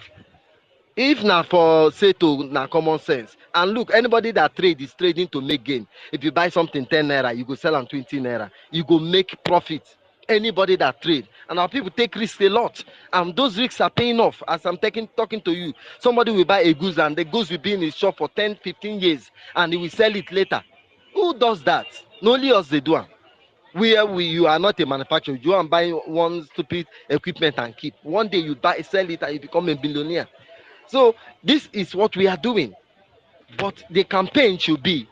If not for say to na common sense, and look, anybody that trade is trading to make gain. If you buy something 10 naira, you go sell on 20 naira, you go make profit. Anybody that trade, and our people take risks a lot, and those risks are paying off. As I'm talking to you, somebody will buy a goods and the goods will be in his shop for 10, 15 years, and he will sell it later. Who does that? No, only us they do. You are not a manufacturer. You and buy one stupid equipment and keep. One day you buy, sell it, and you become a billionaire. So this is what we are doing. But the campaign should be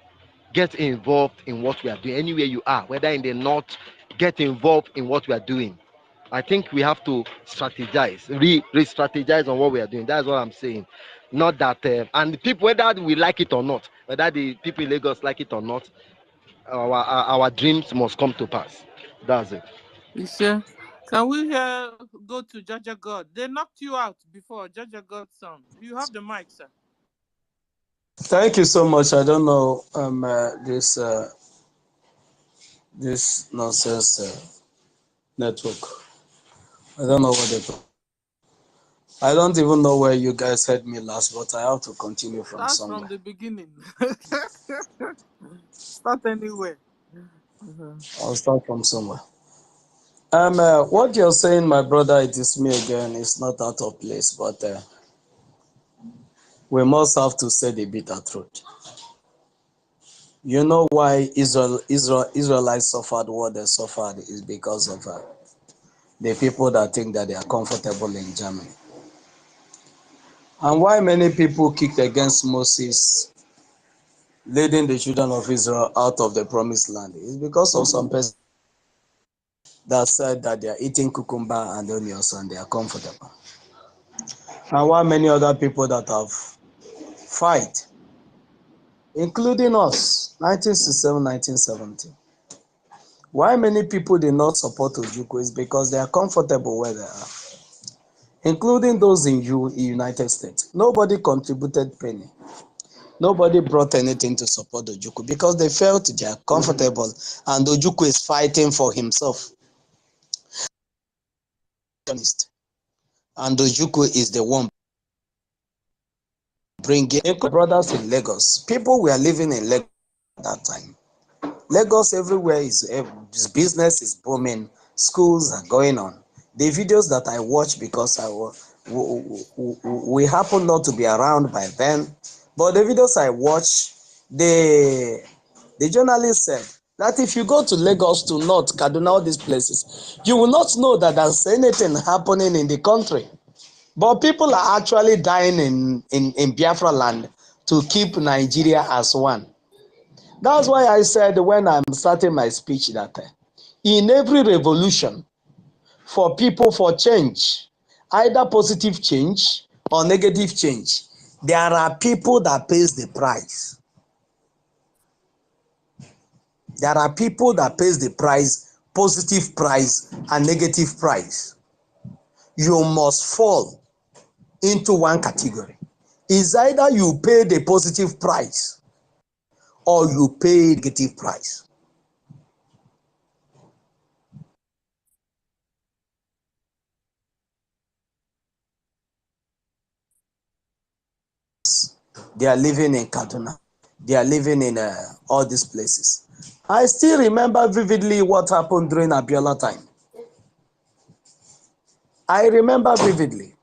get involved in what we are doing. Anywhere you are, whether in the north, get involved in what we are doing. I think we have to strategize, re-strategize on what we are doing. That's what I'm saying. Not that, and the people, whether we like it or not, whether the people in Lagos like it or not, our dreams must come to pass. That's it. You sure? Can we go to Jaja God? They knocked you out before, Jaja God's son. You have the mic, sir. Thank you so much. I don't know this nonsense network. I don't know what they. I don't even know where you guys heard me last, but I have to continue from Start from somewhere. the beginning. Start anywhere. I'll start from somewhere. What you're saying, my brother, it is me again. It's not out of place, but we must have to say the bitter truth. You know why Israelites suffered what they suffered is because of the people that think that they are comfortable in Germany. And why many people kicked against Moses leading the children of Israel out of the promised land is because of some person that said that they are eating cucumber and onions and they are comfortable. And why many other people that have fight, including us, 1967, 1970. Why many people did not support Ojukwu is because they are comfortable where they are, including those in United States. Nobody contributed penny. Nobody brought anything to support Ojukwu because they felt they are comfortable and Ojukwu is fighting for himself. And Ojukwu is the one bringing brothers in Lagos. People were living in Lagos at that time. Lagos everywhere is business is booming. Schools are going on. The videos that I watch because we happen not to be around by then, but the videos I watch, the journalist said that if you go to Lagos, to North Kaduna, all these places, you will not know that there's anything happening in the country. But people are actually dying in Biafra land to keep Nigeria as one. That's why I said when I'm starting my speech that in every revolution for people for change, either positive change or negative change, there are people that pays the price. There are people that pays the price, positive price and negative price. You must fall into one category. It's either you pay the positive price or you pay negative price. They are living in Kaduna. They are living in all these places. I still remember vividly what happened during Abiola time. I remember vividly,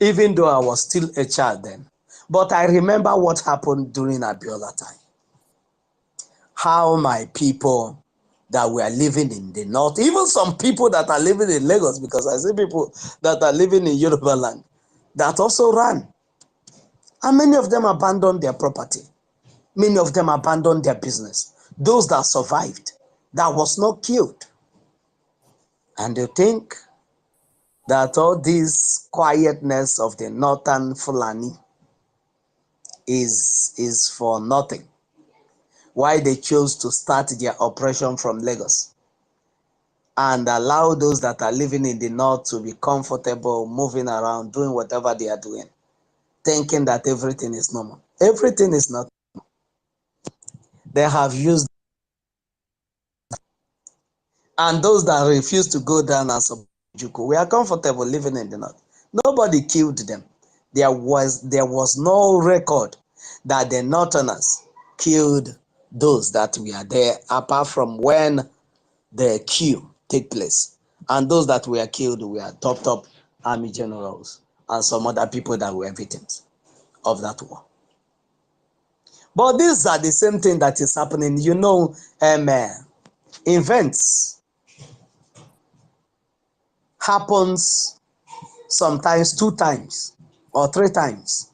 even though I was still a child then. But I remember what happened during Abiola time. How my people that were living in the north, even some people that are living in Lagos, because I see people that are living in Yoruba land, that also ran. And many of them abandoned their property. Many of them abandoned their business. Those that survived, that was not killed. And they think that all this quietness of the northern Fulani is for nothing. Why they chose to start their operation from Lagos and allow those that are living in the north to be comfortable, moving around, doing whatever they are doing, thinking that everything is normal. Everything is not. They have used, and those that refuse to go down and support Juku, we are comfortable living in the north. Nobody killed them. There was no record that the northerners killed those that were there, apart from when the coup take place. And those that were killed were top army generals and some other people that were victims of that war. But these are the same thing that is happening. You know, events happens sometimes 2 times or 3 times.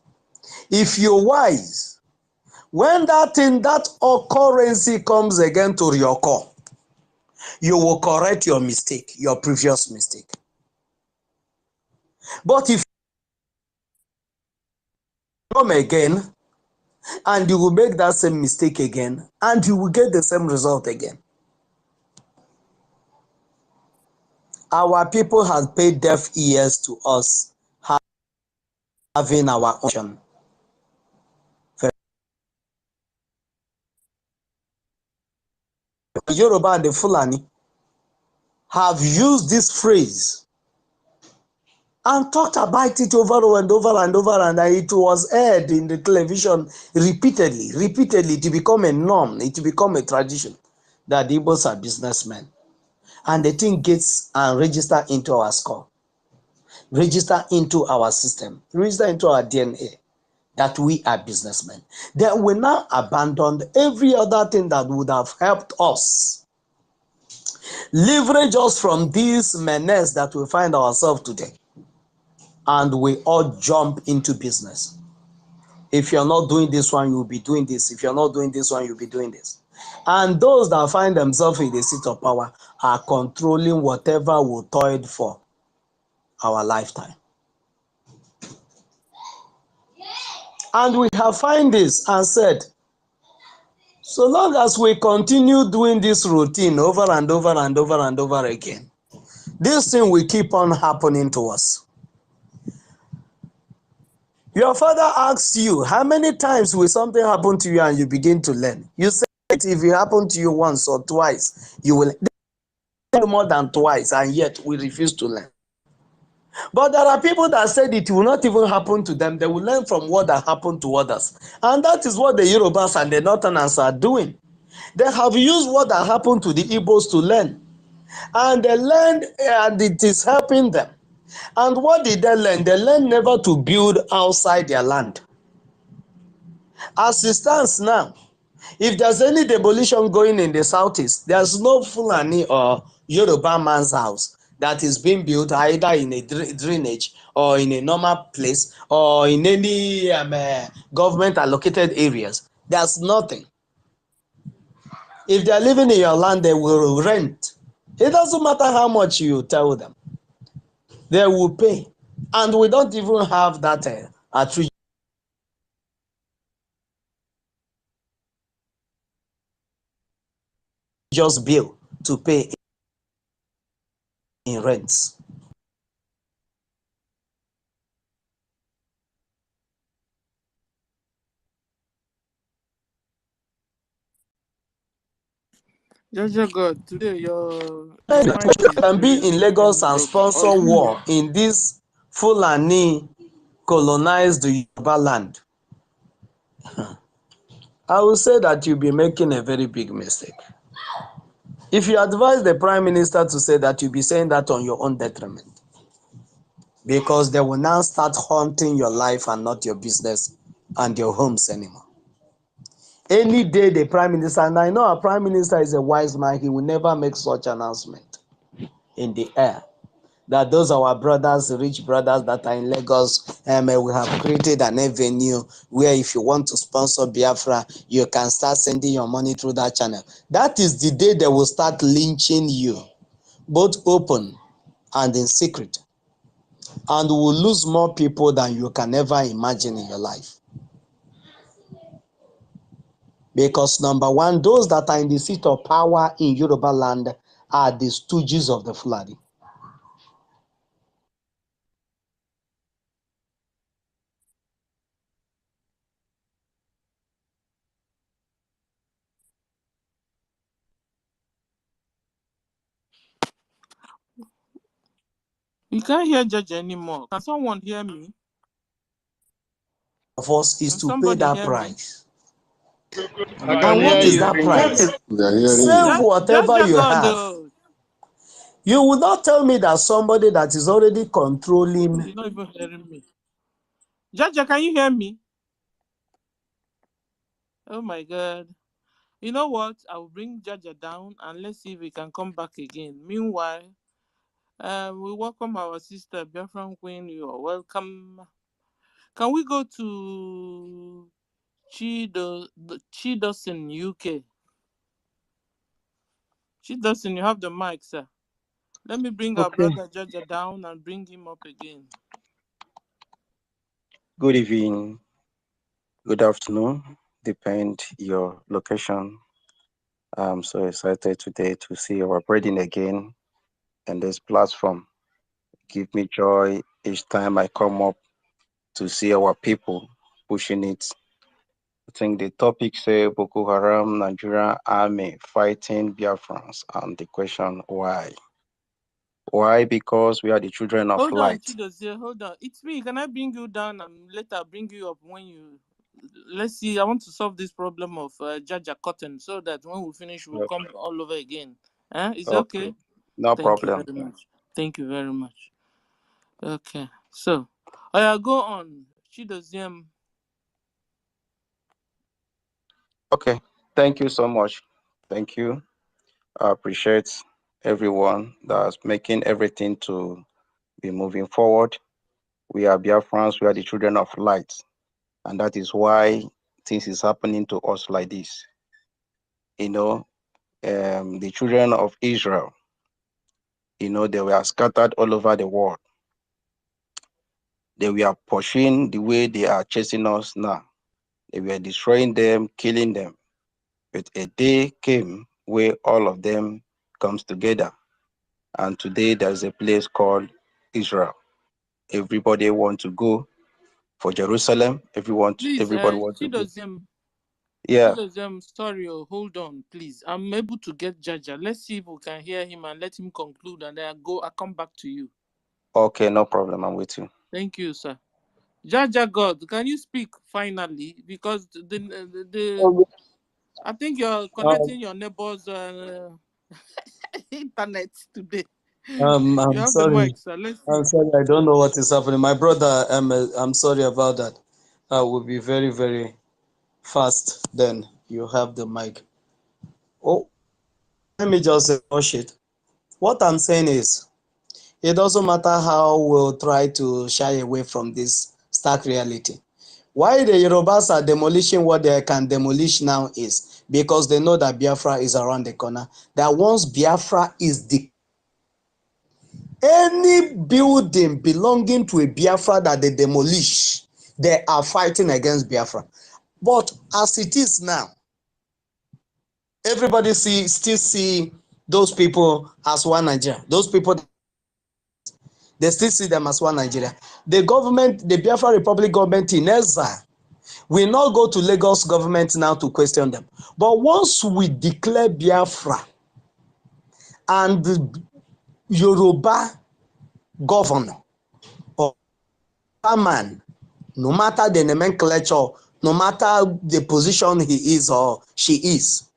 If you're wise, when that occurrence comes again to reoccur, you will correct your mistake, your previous mistake. But if you come again and you will make that same mistake again and you will get the same result again. Our people have paid deaf ears to us having our own. Yoruba and the Fulani have used this phrase and talked about it over and over and over, and it was aired in the television repeatedly to become a norm, it to become a tradition that the Igbos are businessmen. And the thing gets and register into our skull, register into our system, register into our DNA that we are businessmen. Then we now abandoned every other thing that would have helped us leverage us from this menace that we find ourselves today. And we all jump into business. If you're not doing this one, you'll be doing this. If you're not doing this one, you'll be doing this. And those that find themselves in the seat of power are controlling whatever we toiled for our lifetime. And we have found this and said, so long as we continue doing this routine over and over and over and over again, this thing will keep on happening to us. Your father asks you, how many times will something happen to you and you begin to learn? You say it, if it happened to you once or twice, you will learn more than twice, and yet we refuse to learn. But there are people that said it will not even happen to them. They will learn from what that happened to others. And that is what the Yorubas and the Northerners are doing. They have used what that happened to the Igbos to learn. And they learned, and it is helping them. And what did they learn? They learned never to build outside their land. As it stands now, if there's any demolition going in the southeast, there's no Fulani or Yoruba man's house that is being built either in a drainage or in a normal place or in any government allocated areas. There's nothing. If they're living in your land, they will rent. It doesn't matter how much you tell them. They will pay. And we don't even have that just bill to pay in rents. Jaja God, today your mic You is can be really in Lagos looking and broken. sponsor war in this Fulani colonized Yoruba land. I will say that you'll be making a very big mistake. If you advise the Prime Minister to say that, you'll be saying that on your own detriment. Because they will now start haunting your life and not your business and your homes anymore. Any day the Prime Minister, and I know our Prime Minister is a wise man, he will never make such announcement in the air. That those are our brothers, rich brothers that are in Lagos, we have created an avenue where if you want to sponsor Biafra, you can start sending your money through that channel. That is the day they will start lynching you, both open and in secret. And will lose more people than you can ever imagine in your life. Because number one, those that are in the seat of power in Yoruba land are the stooges of the Fulani. You can't hear Judge anymore. Can someone hear me? Of us is Can to pay somebody that hear me? price. I can And hear what is you. that price? We are hearing you. Save whatever Jaja you God, have. You will not tell me that somebody that is already controlling. You're not even hearing me. Jaja, can you hear me? Oh my God. You know what? I will bring Jaja down and let's see if we can come back again. Meanwhile, we welcome our sister Biafra Queen. You are welcome. Can we go to Chidosin, UK? Chidosin, you have the mic, sir. Let me bring our Okay. brother Jaja down and bring him up again. Good evening. Good afternoon. Depend your location. I'm so excited today to see our brethren again in this platform. Give me joy each time I come up to see our people pushing it. I think the topic say Boko Haram, Nigerian army fighting Biafrans, and the question why? Why? Because we are the children of Hold on, light. Chidozie, hold on. It's me. Can I bring you down and later bring you up when you... Let's see, I want to solve this problem of Jaja Cotton so that when we finish, we'll come all over again. Is it okay? No Thank you problem. very much. Thank you very much. Okay, so I go on. Chidozie. Okay, thank you so much. Thank you. I appreciate everyone that's making everything to be moving forward. We are Biafrans, we are the children of light, and that is why things is happening to us like this. You know, the children of Israel, they were scattered all over the world. They were pushing the way they are chasing us now. They were destroying them, killing them. But a day came where all of them comes together. And today there's a place called Israel. Everybody want to go for Jerusalem. Please, Everybody want to go. Chidozie. Yeah. Chidozie, sorry, hold on, please. I'm able to get Jaja. Let's see if we can hear him and let him conclude, and then I come back to you. Okay, no problem. I'm with you. Thank you, sir. Jaja God, can you speak finally? Because the I think you're connecting your neighbor's internet today. I'm You have the sorry. mic, sir. Let's see. I'm sorry. I don't know what is happening. My brother, I'm sorry about that. I will be very, very fast. Then you have the mic. Oh, let me just rush it. What I'm saying is, it doesn't matter how we'll try to shy away from this stark reality. Why the Yorubas are demolishing what they can demolish now is because they know that Biafra is around the corner. That once Biafra is any building belonging to a Biafra that they demolish, they are fighting against Biafra. But as it is now, everybody still see those people as one Nigeria. Those people, they still see them as one Nigeria. The government, the Biafra Republic government in exile, will not go to Lagos government now to question them. But once we declare Biafra and the Yoruba governor or man, no matter the nomenclature, no matter the position he is or she is,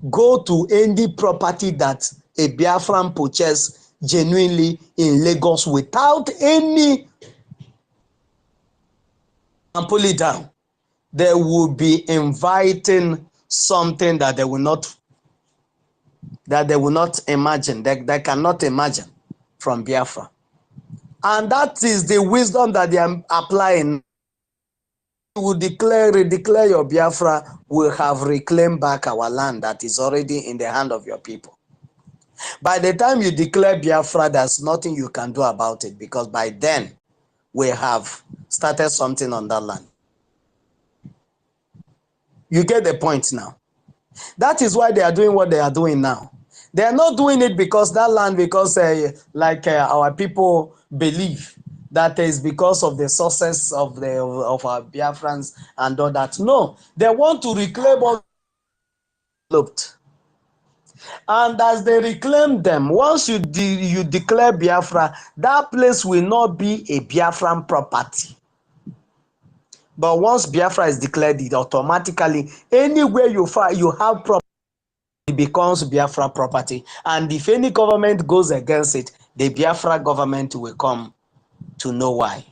go to any property that a Biafran purchase genuinely in Lagos without any, and pull it down, they will be inviting something that they will not imagine, they cannot imagine from Biafra. And that is the wisdom that they are applying. You will redeclare your Biafra, will have reclaimed back our land that is already in the hand of your people. By the time you declare Biafra, there's nothing you can do about it because by then we have started something on that land. You get the point now. That is why they are doing what they are doing now. They are not doing it because that land, because our people believe that is because of the sources of our Biafrans and all that. No, they want to reclaim all looked. And as they reclaim them, once you declare Biafra, that place will not be a Biafran property. But once Biafra is declared, it automatically anywhere you have property. it becomes Biafra property. And if any government goes against it, the Biafra government will come to know why.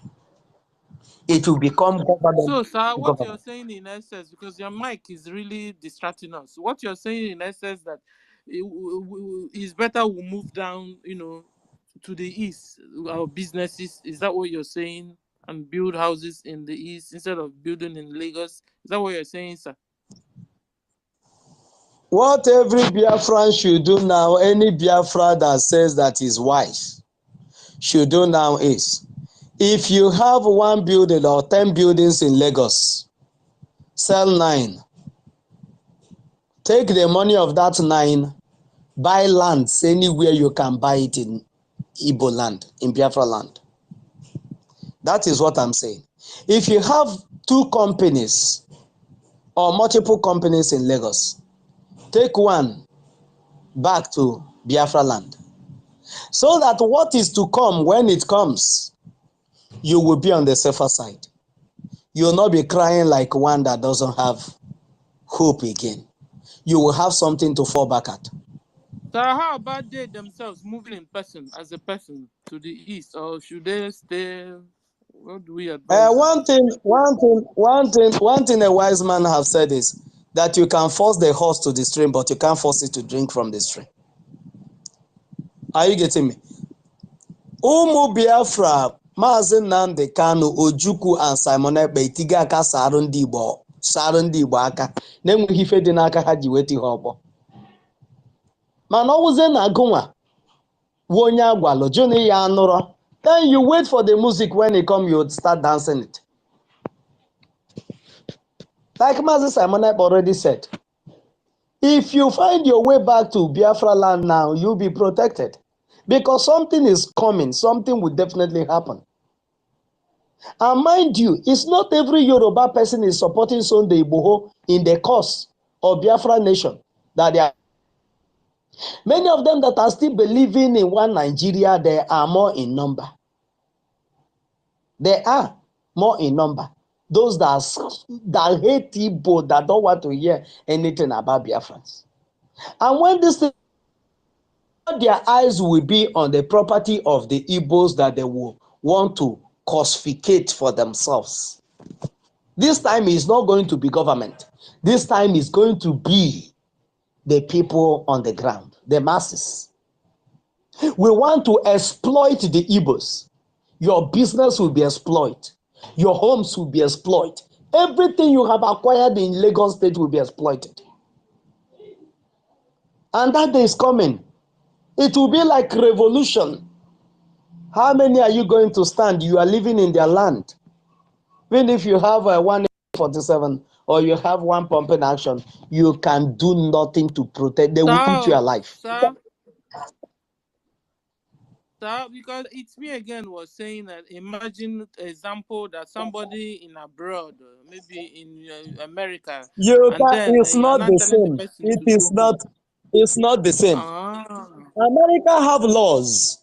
It will become government. So, sir, what you're government. saying in essence, because your mic is really distracting us, what you're saying in essence that it's better we move down, to the east, our businesses. Is that what you're saying? And build houses in the east instead of building in Lagos. Is that what you're saying, sir? What every Biafran should do now, any Biafra that says that is wise, should do now is, if you have 1 building or 10 buildings in Lagos, sell 9. Take the money of that 9, buy lands anywhere you can buy it in Igbo land, in Biafra land. That is what I'm saying. If you have 2 companies or multiple companies in Lagos, take 1 back to Biafra land. So that what is to come, when it comes, you will be on the safer side. You will not be crying like one that doesn't have hope again. You will have something to fall back at. So how about they themselves moving in person as a person to the east, or should they stay? What do we advise them? One thing a wise man have said is that you can force the horse to the stream, but you can't force it to drink from the stream. Are you getting me? Ụmụ Biafra, Maazị Nnamdi Kanu, Ojukwu and Simon Ekpa etigo aka sarụ ndị Igbo aka na-enweghị ife dị n'aka ha ji weta ihe ọgbọ. Mana ọ wụzie na agụnwa wu onye agwalụ jụ na ya anụrọ, then you wait for the music. When it come, you start dancing it. Like Maazị Simon Ekpa already said, if you find your way back to Biafra land now, you'll be protected. Because something is coming, something will definitely happen. And mind you, it's not every Yoruba person is supporting Sunday Igboho in the cause of Biafra nation. That they are. Many of them that are still believing in one Nigeria, they are more in number. They are more in number. Those that hate Igbo, that don't want to hear anything about Biafrans. And when this thing, their eyes will be on the property of the Igbos that they will want to cosificate for themselves. This time is not going to be government. This time is going to be the people on the ground, the masses. We want to exploit the Igbos. Your business will be exploited. Your homes will be exploited. Everything you have acquired in Lagos State will be exploited. And that day is coming. It will be like revolution. How many are you going to stand? You are living in their land. Even if you have a 147 or you have 1 pumping action, you can do nothing to protect. They will eat you alive. Sir, because it's me again was saying that imagine example that somebody in abroad, maybe in America, and then It's you are not not the telling the same. person It to is go home. not. It's not the same. America have laws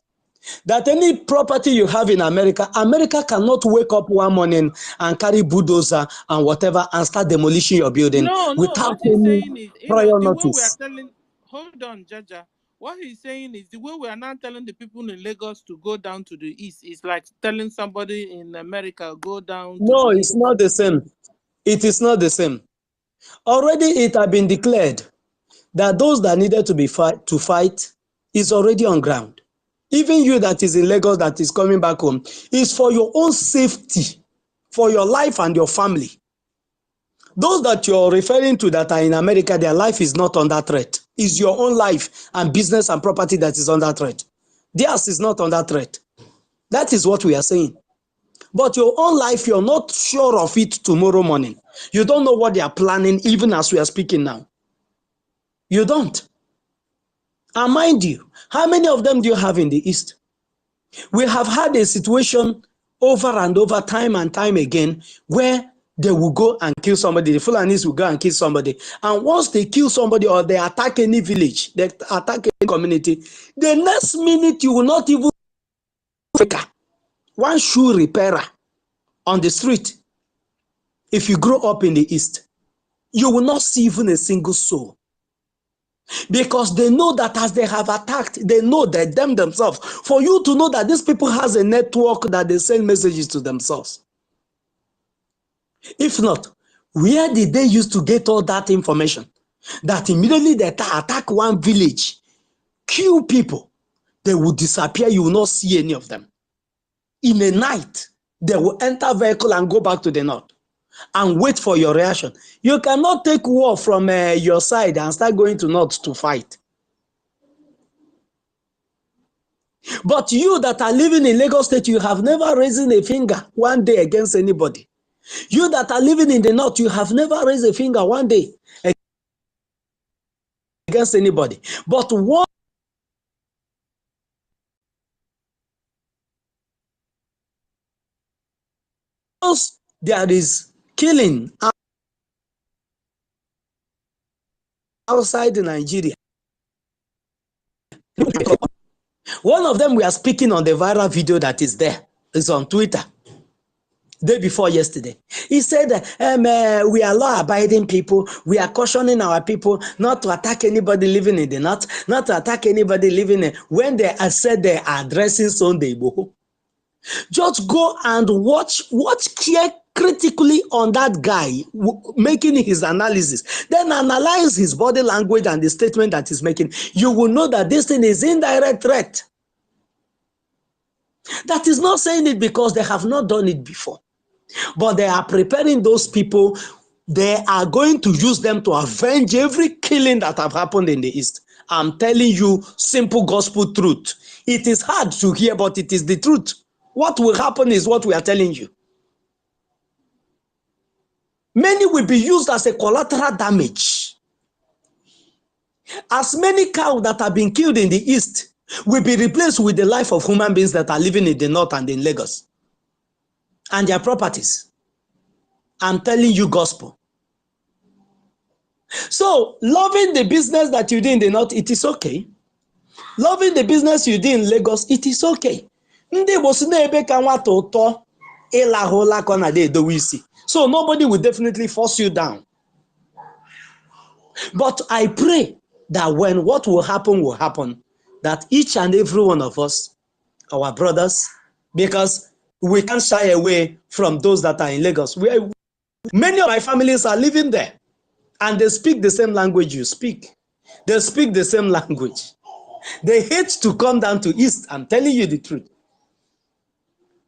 that any property you have in America, America cannot wake up one morning and carry bulldozer and whatever and start demolishing your building No, without what he's any saying is, prior the way we are notice. telling, hold on, Jaja. What he's saying is the way we are not telling the people in Lagos to go down to the east is like telling somebody in America go down to the No, it's east. not the same. It is not the same. Already it had been declared that those that needed to fight is already on ground. Even you that is in Lagos that is coming back home, is for your own safety, for your life and your family. Those that you're referring to that are in America, their life is not under threat. It's your own life and business and property that is under threat. Theirs is not under threat. That is what we are saying. But your own life, you're not sure of it tomorrow morning. You don't know what they are planning even as we are speaking now. You don't. And mind you, how many of them do you have in the East? We have had a situation over and over, time and time again, where they will go and kill somebody. The Fulanis will go and kill somebody. And once they kill somebody or they attack any village, they attack any community, the next minute you will not even one shoe repairer on the street. If you grow up in the East, you will not see even a single soul. Because they know that as they have attacked, they know that them themselves. For you to know that these people has a network that they send messages to themselves. If not, where did they used to get all that information? That immediately they attack one village, kill people, they will disappear, you will not see any of them. In a night, they will enter vehicle and go back to the north and wait for your reaction. You cannot take war from your side and start going to north to fight. But you that are living in Lagos State, you have never raised a finger one day against anybody. You that are living in the north, you have never raised a finger one day against anybody. But once there is killing outside Nigeria, one of them we are speaking on the viral video that is there. It's on Twitter. Day before yesterday, he said, we are law-abiding people. We are cautioning our people not to attack anybody living in the north, not to attack anybody living in. When they said they are addressing Sunday Igboho, just go and watch critically on that guy making his analysis. Then analyze his body language and the statement that he's making. You will know that this thing is indirect threat. That is not saying it because they have not done it before. But they are preparing those people. They are going to use them to avenge every killing that have happened in the East. I'm telling you simple gospel truth. It is hard to hear, but it is the truth. What will happen is what we are telling you. Many will be used as a collateral damage. As many cows that have been killed in the East will be replaced with the life of human beings that are living in the North and in Lagos and their properties. I'm telling you gospel. So, loving the business that you do in the North, it is okay. Loving the business you do in Lagos, it is okay. So, nobody will definitely force you down. But I pray that when what will happen, that each and every one of us, our brothers, because we can't shy away from those that are in Lagos. Many of my families are living there, and they speak the same language you speak. They speak the same language. They hate to come down to East. I'm telling you the truth.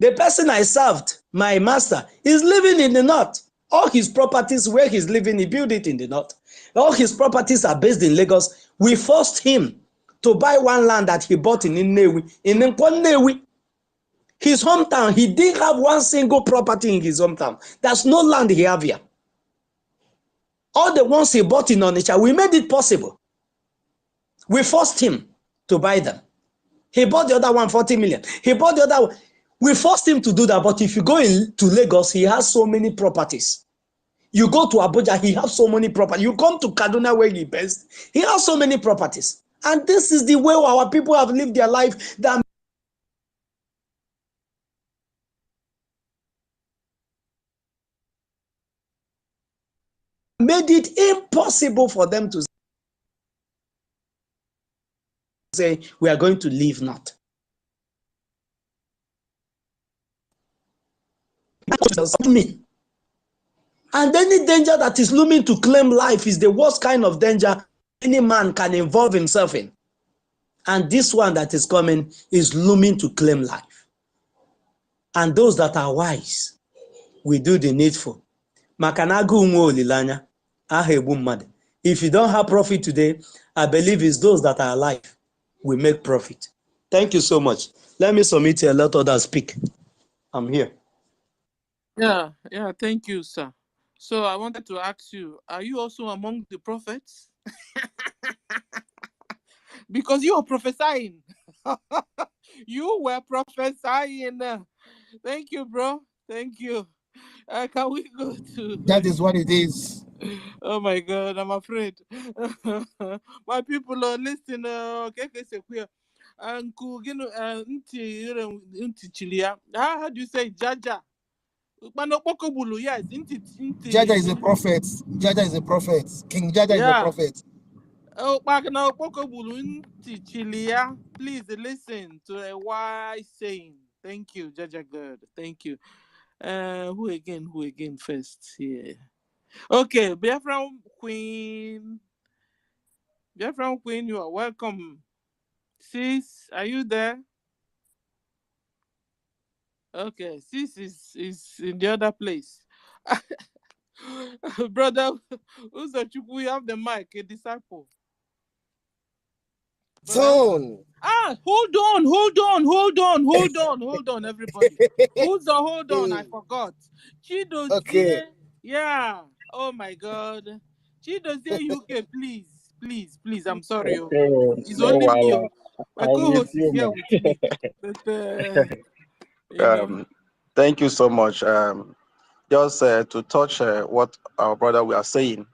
The person I served, my master, is living in the North. All his properties where he's living, he built it in the North. All his properties are based in Lagos. We forced him to buy one land that he bought in Nnewi. In Nnewi, his hometown, he didn't have one single property in his hometown. There's no land he have here. All the ones he bought in Onitsha, we made it possible. We forced him to buy them. He bought the other one 40 million. He bought the other one. We forced him to do that. But if you go to Lagos, he has so many properties. You go to Abuja, he has so many properties. You come to Kaduna where he based, he has so many properties. And this is the way our people have lived their life that made it impossible for them to say, we are going to leave not. And any danger that is looming to claim life is the worst kind of danger any man can involve himself in. And this one that is coming is looming to claim life. And those that are wise, we do the needful. If you don't have profit today, I believe it's those that are alive will make profit. Thank you so much. Let me submit here, let others speak. I'm here. Yeah, thank you, sir. So I wanted to ask you, are you also among the prophets? Because you are prophesying. You were prophesying. Thank you, bro. Thank you. Can we go to... That is what it is. Oh my God, I'm afraid. My people are listening. How do you say Jaja? Jaja is a prophet. Jaja is a prophet. King Jaja is a prophet. Oh, please listen to a wise saying. Thank you, Jaja God. Thank you. Who again? Who again first here? Okay, Biafra Queen, you are welcome. Sis, are you there? Okay, sis is in the other place. Brother, we have the mic, a disciple. Brother, Zone. hold on, everybody. Hold on, I forgot. Okay. Chidozie, yeah. Oh my God. Chidozie UK, please. I'm sorry. Oh. Okay, It's no only me. wahala. Oh. My I'm with co-host is you, here man. with me. But, you know. Thank you so much. Just to touch what our brother we are saying,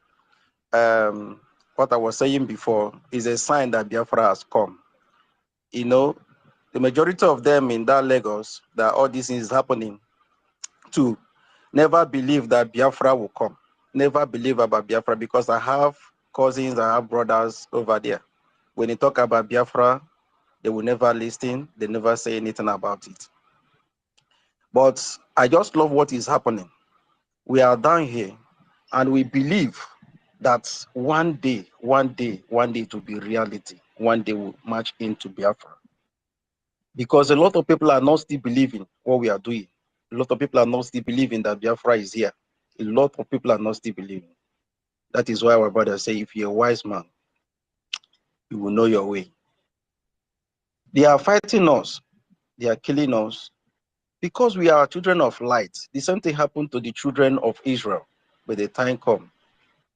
what I was saying before is a sign that Biafra has come. You know, the majority of them in that Lagos, that all this is happening to, never believe that Biafra will come. Never believe about Biafra, because I have cousins, I have brothers over there. When they talk about Biafra, they will never listen. They never say anything about it. But I just love what is happening. We are down here and we believe that one day it will be reality. One day we'll march into Biafra. Because a lot of people are not still believing what we are doing. A lot of people are not still believing that Biafra is here. A lot of people are not still believing. That is why our brother say, if you're a wise man, you will know your way. They are fighting us. They are killing us because we are children of light. The same thing happened to the children of Israel. But the time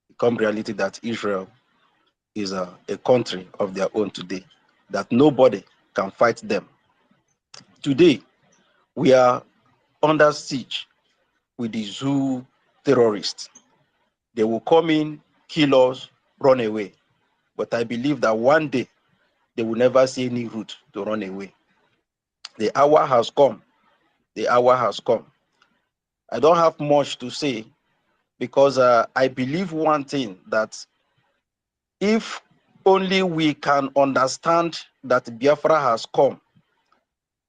become reality that Israel is a country of their own today, that nobody can fight them. Today, we are under siege with the zoo terrorists. They will come in, kill us, run away. But I believe that one day they will never see any route to run away. The hour has come. The hour has come. I don't have much to say because I believe one thing, that if only we can understand that Biafra has come,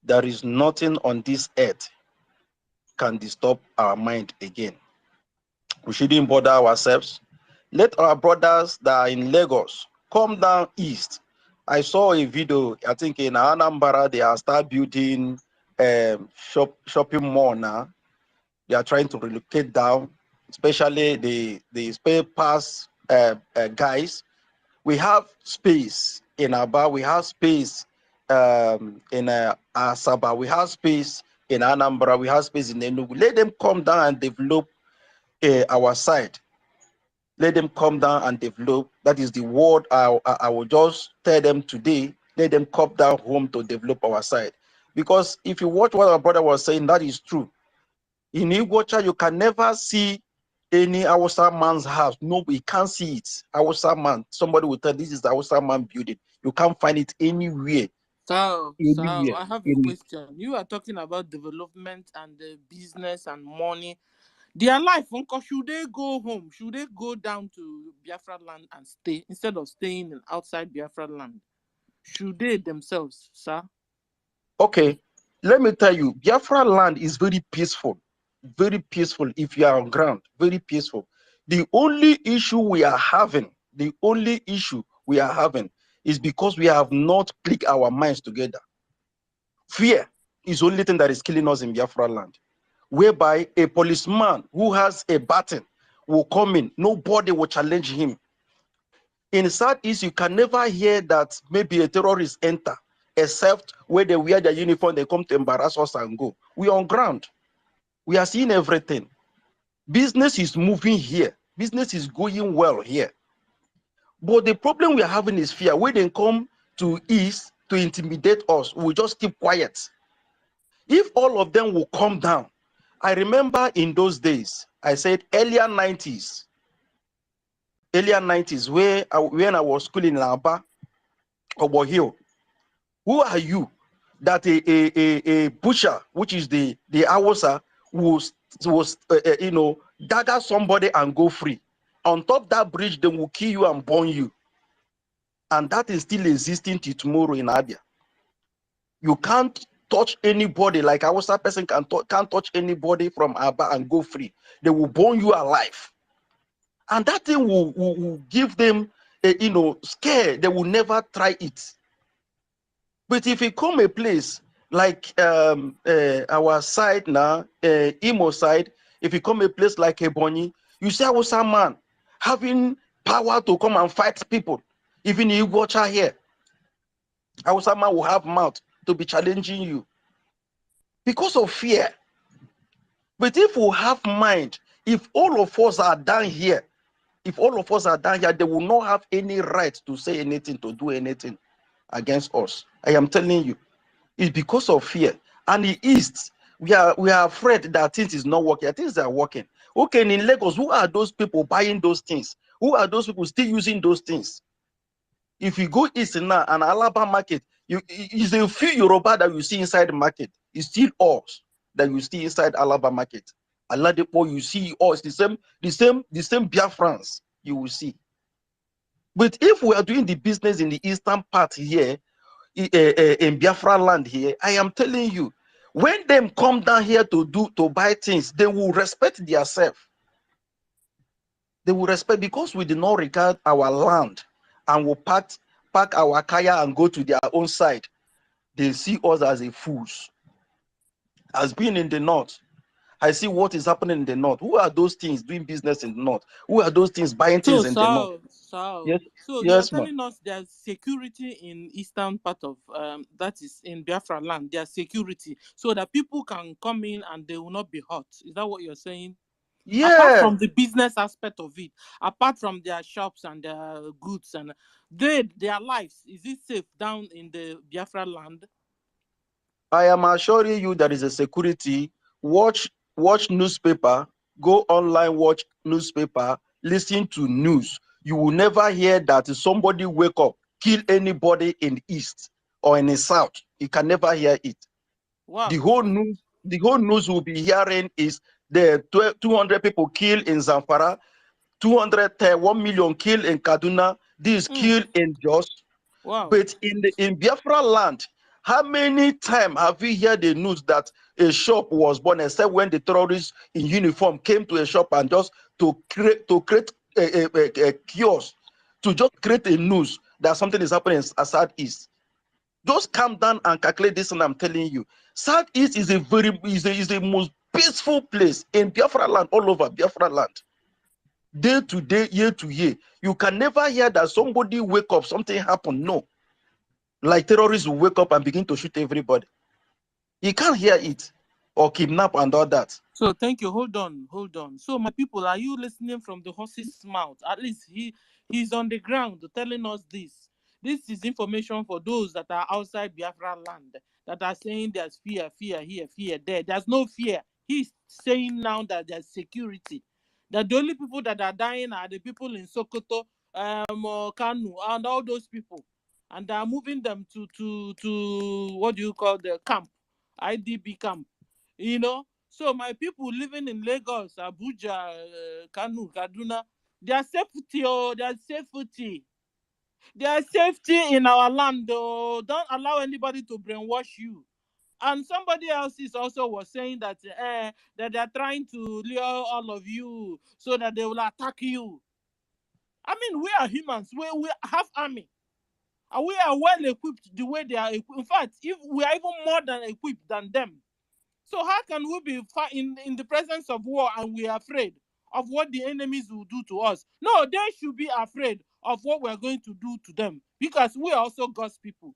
there is nothing on this earth can disturb our mind again. We shouldn't bother ourselves. Let our brothers that are in Lagos come down east. I saw a video, I think in Anambra, they are start building shopping mall now. They are trying to relocate down, especially the spare pass guys. We have space in Aba, we have space in Asaba, we have space in Anambra, we have space in Enugu. Let them come down and develop our side. Let them come down and develop. That is the word I will just tell them today. Let them come down home to develop our side. Because if you watch what our brother was saying, that is true. In Iguacha, you can never see any Hausa man's house. No, you can't see it. Hausa man, somebody will tell this is the Hausa man building. You can't find it anywhere. So Anywhere. I have a question. You are talking about development and business and money. Their life, uncle, should they go home? Should they go down to Biafra land and stay instead of staying outside Biafra land? Should they themselves, sir? Okay, let me tell you, Biafra land is very peaceful. Very peaceful if you are on ground. Very peaceful. The only issue we are having, is because we have not clicked our minds together. Fear is the only thing that is killing us in Biafra land. Whereby a policeman who has a baton will come in, nobody will challenge him. In Southeast, you can never hear that maybe a terrorist enter, except where they wear their uniform, they come to embarrass us and go. We are on ground. We are seeing everything. Business is moving here. Business is going well here. But the problem we are having is fear. When they come to East to intimidate us, we just keep quiet. If all of them will come down, I remember in those days, I said earlier 90s, when I was schooling in Aba, Obo Hill. Who are you that a butcher, which is the Awasa, was dagger somebody and go free? On top that bridge, they will kill you and burn you. and that is still existing till tomorrow in Abia. You can't touch anybody like a Hausa person can't touch anybody from Aba and go free. They will burn you alive. And that thing will give them a, scare. They will never try it. But if you come a place like our side now, Imo side, if you come a place like Ebonyi, you see Hausa man having power to come and fight people. Even if you watch her here, Hausa man will have mouth to be challenging you because of fear. But if we have mind, if all of us are down here, they will not have any right to say anything, to do anything against us. I am telling you, it's because of fear. And the East, we are afraid that things is not working. Things are working. Okay, in Lagos, who are those people buying those things? Who are those people still using those things? If you go east now and Alaba market, it's a few Yoruba that you see inside the market. It's still us that you see inside Alaba market. Aladipo, you see us, the same Biafrans you will see. But if we are doing the business in the eastern part here, in Biafra land here, I am telling you, when them come down here to buy things, they will respect themselves. They will respect, because we did not regard our land and will pack our kaya and go to their own side. They see us as a fools. As being in the north, I see what is happening in the north. Who are those things doing business in the north? Who are those things buying So, things in the north? Yes, so you are yes, ma'am. telling us there's security in eastern part of that is in Biafra land. There's security so that people can come in and they will not be hurt. Is that what you're saying? Apart Yeah, from the business aspect of it, apart from their shops and their goods and their lives, is it safe down in the Biafra land? I am assuring you there is a security. Watch newspaper, go online, watch newspaper, listen to news. You will never hear that somebody wake up, kill anybody in the east or in the south. You can never hear it. Wow. The whole news will be hearing is the 200 people killed in Zamfara, 1 million killed in Kaduna, this killed in Jos. Wow. But in Biafra land, how many times have we heard the news that a shop was burned, except when the terrorists in uniform came to a shop and just to create a kiosk, to just create a news that something is happening in Southeast? Just calm down and calculate this, and I'm telling you, Southeast is the most peaceful place in Biafra land, all over Biafra land. Day to day, year to year, you can never hear that somebody wake up, something happened. No. Like terrorists will wake up and begin to shoot everybody. You can't hear it, or kidnap and all that. So thank you. Hold on. So my people, are you listening from the horse's mouth? At least he's on the ground telling us this. This is information for those that are outside Biafra land that are saying there's fear here, fear there. There's no fear. He's saying now that there's security. That the only people that are dying are the people in Sokoto, Kanu, and all those people, and they are moving them to what do you call the camp, IDB camp. So my people living in Lagos, Abuja, Kanu, Kaduna, their safety, their safety in our land. Don't allow anybody to brainwash you. And somebody else also was saying that that they are trying to lure all of you so that they will attack you. I mean, we are humans. We have army. And we are well equipped the way they are equipped. In fact, if we are even more than equipped than them. So how can we be in the presence of war and we are afraid of what the enemies will do to us? No, they should be afraid of what we're going to do to them, because we are also God's people.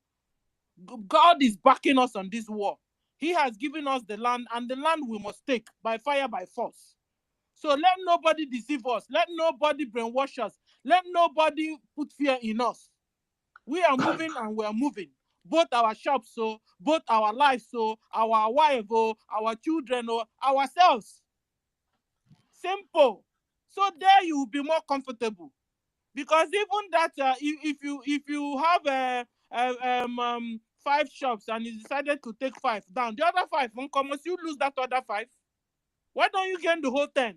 God is backing us on this war. He has given us the land, and the land we must take by fire, by force. So let nobody deceive us. Let nobody brainwash us. Let nobody put fear in us. We are moving and we are moving. Both our shops, both our lives, our wife, our children, ourselves. Simple. So there you will be more comfortable. Because even that, if you have 5 shops and you decided to take 5 down, the other 5 won't come. Must you lose that other 5? Why don't you gain the whole 10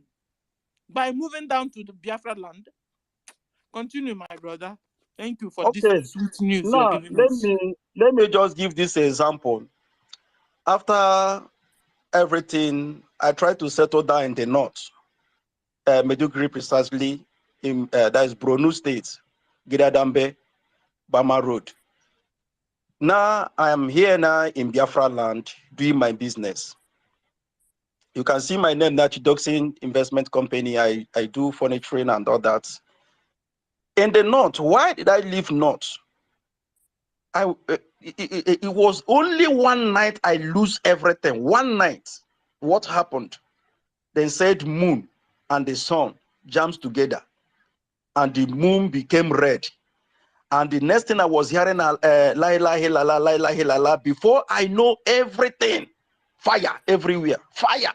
by moving down to the Biafra land? Continue, my brother. Thank you for this Okay. sweet news you're Now giving us. let me just give this example. After everything, I tried to settle down in the north, Meduguri precisely, in that is Borno State, Gidadambe, Bama Road. Now I am here now in Biafra land doing my business. You can see my name, Nachidoxin Investment Company. I do furniture and all that. In the north, why did I leave north? It was only one night I lose everything. One night. What happened? They said moon and the sun jams together, and the moon became red. And the next thing I was hearing, la ilaha illallah, la ilaha illallah. Before I know everything, fire everywhere, fire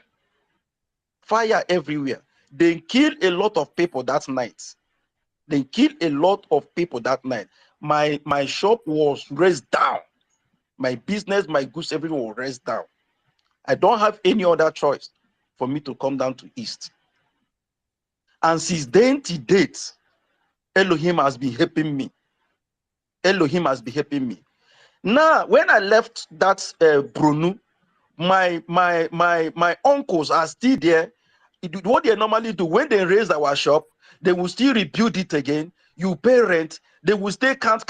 everywhere. They killed a lot of people that night. They killed a lot of people that night. My shop was raised down. My business, my goods, everything was raised down. I don't have any other choice for me to come down to East. And since then to date, Elohim has been helping me. Elohim has been helping me. Now, when I left that Brunu, my uncles are still there. What they normally do when they raise our shop, they will still rebuild it again. You pay rent, they will stay can't.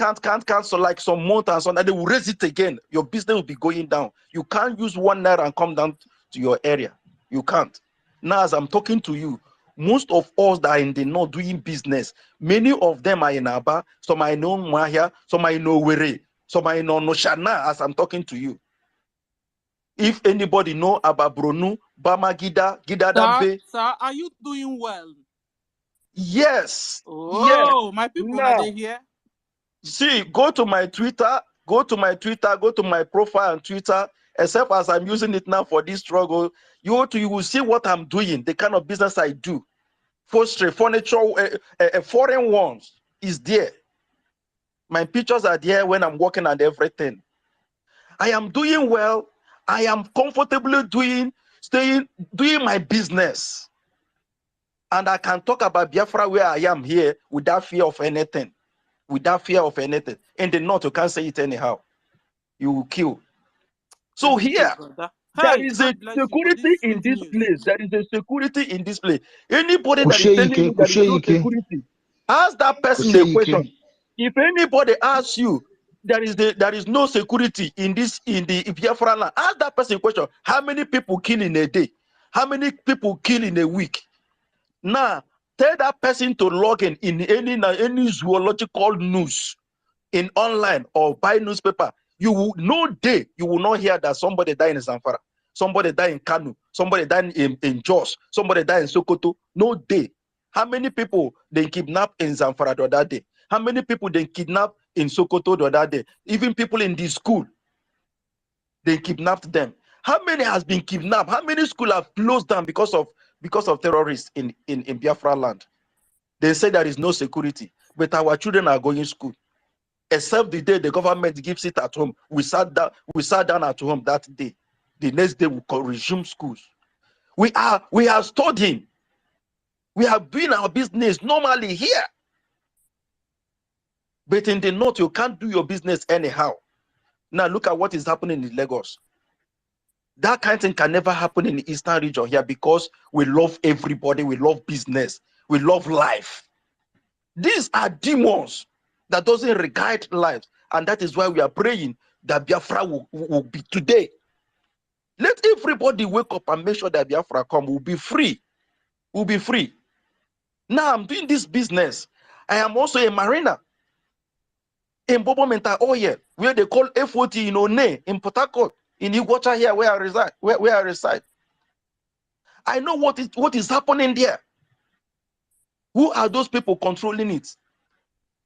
So like some month and so on, and they will raise it again. Your business will be going down. You can't use 1 naira and come down to your area. You can't. Now, as I'm talking to you, most of us that are in the north doing business, many of them are in Aba, some are in Mahia, some are in Owerri, some are in Onoshana, as I'm talking to you. If anybody know about Bronu, Bama Gida Dambe, Sir, are you doing well? yes. Oh, Yes. my people, are Now, they here? see, go to my Twitter, go to my profile on Twitter, except as I'm using it now for this struggle, you will see what I'm doing, the kind of business I do. Furniture, foreign ones is there. My pictures are there when I'm working and everything. I am doing well. I am comfortably doing my business. And I can talk about Biafra where I am here without fear of anything. Without fear of anything. In the north, you can't say it anyhow. You will kill. So Thank you, here, brother. there Hey, is a God bless you for security this in sweet this news. place. There is a security in this place. Anybody that is telling you there is no security, ask that person a question. If anybody asks you there is no security in the Biafra land, ask that person a question. How many people kill in a day? How many people kill in a week? Now tell that person to log in any zoological news in online or buy newspaper. You will you will not hear that somebody died in Zamfara, somebody died in Kanu, somebody died in Jos, somebody died in Sokoto. No day. How many people they kidnap in Zamfara the other day? How many people they kidnap in Sokoto the other day? Even people in the school, they kidnapped them. How many has been kidnapped? How many schools have closed down because of terrorists in Biafra land? They say there is no security, but our children are going to school. Except the day the government gives it at home, we sat down at home that day. The next day we can resume schools. We are studying. We are doing our business normally here. But in the north, you can't do your business anyhow. Now look at what is happening in Lagos. That kind of thing can never happen in the eastern region here because we love everybody, we love business, we love life. These are demons that doesn't regard life. And that is why we are praying that Biafra will be today. Let everybody wake up and make sure that Biafra come. We'll be free. We'll be free. Now I'm doing this business. I am also a mariner in Bobo Mental Oil, where they call FOT in One, in Port Harcourt, in Iguacha here where I reside. Where I reside. I know what is happening there. Who are those people controlling it?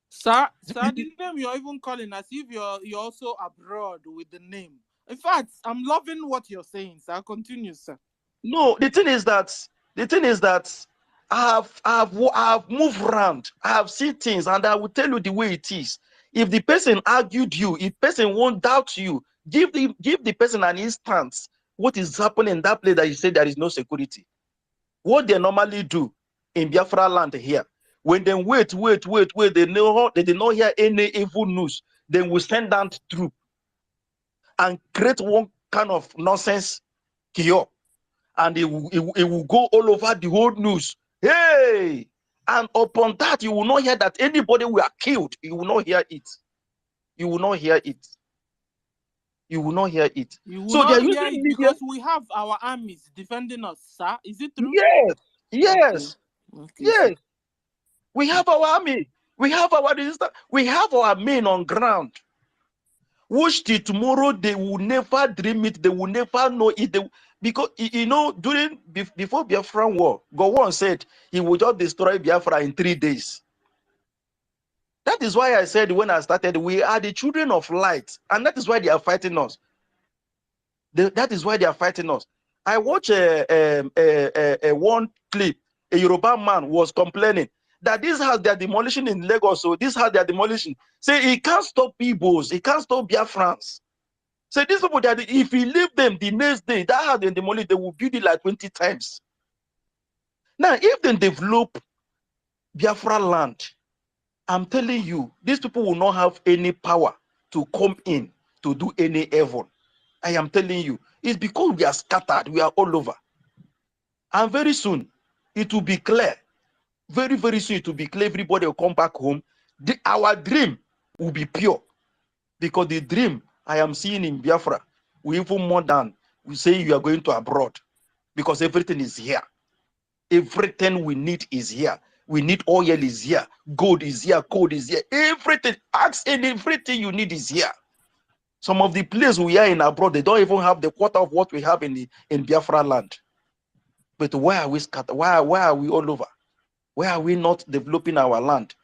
Sir, the name you're even calling as if you're also abroad with the name. In fact, I'm loving what you're saying, sir. Continue, sir. No, the thing is that I have moved around. I have seen things, and I will tell you the way it is. If the person argued you, if person won't doubt you, give the person an instance. What is happening in that place that you say there is no security? What they normally do in Biafra land here, When they wait, they know they did not hear any evil news. Then we send down troop and create one kind of nonsense cure, and it will go all over the whole news. Hey, and upon that, you will not hear that anybody were killed. You will not hear it. You will not hear it. You will not hear it. You will So they are not hear using it media. because we have our armies defending us, sir. Is it true? Yes, yes, Okay, yes. sir. We have our army. We have our resistance. We have our men on ground. Which till tomorrow they will never dream it. They will never know it. Because you know, before Biafra war, Gowon said he would just destroy Biafra in 3 days. That is why I said when I started, we are the children of light, and that is why they are fighting us. That is why they are fighting us. I watched a one clip. A Yoruba man was complaining that this house they are demolishing in Lagos. So this house they are demolishing. Say he can't stop Igbos. He can't stop Biafrans. So these people that if he leave them the next day, that house they demolish, they will build it like 20 times. Now, if they develop Biafra land, I'm telling you, these people will not have any power to come in to do any evil. I am telling you, it's because we are scattered, we are all over. And very soon, it will be clear. Very, very soon, it will be clear. Everybody will come back home. Our dream will be pure. Because the dream I am seeing in Biafra, we even more than we say you are going to abroad. Because everything is here. Everything we need is here. We need oil is here. Gold is here. Coal is here. Everything. Ask and everything you need is here. Some of the places we are in abroad, they don't even have the quarter of what we have in Biafra land. But why are we scattered? Why are we all over? Why are we not developing our land?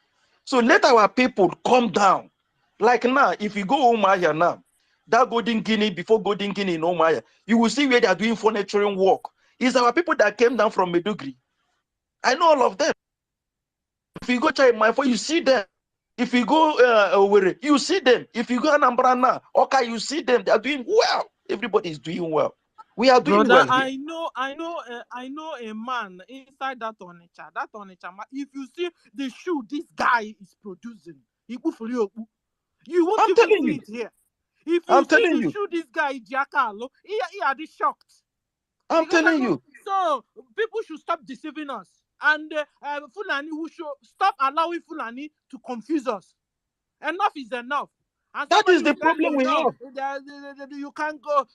So let our people come down. Like now, if you go Omaya now, that Golden Guinea, before Golden Guinea in Omaya, you will see where they are doing furnituring work. It's our people that came down from Medugri. I know all of them. If you go Chai, you see them. If you go Owerri, you see them. If you go Anambra now, okay, you see them. They are doing well. Everybody is doing well. We are doing Brother, well here. I know a man inside that Onitsha. That Onitsha, if you see the shoe this guy is producing, you won't I'm even telling see you. it here. If you I'm see telling the you. shoe this guy Giancarlo, he are shocked. I'm telling you. So people should stop deceiving us, and Fulani who should stop allowing Fulani to confuse us. Enough is enough. And That somebody is the will tell problem you, we no, have. you can't go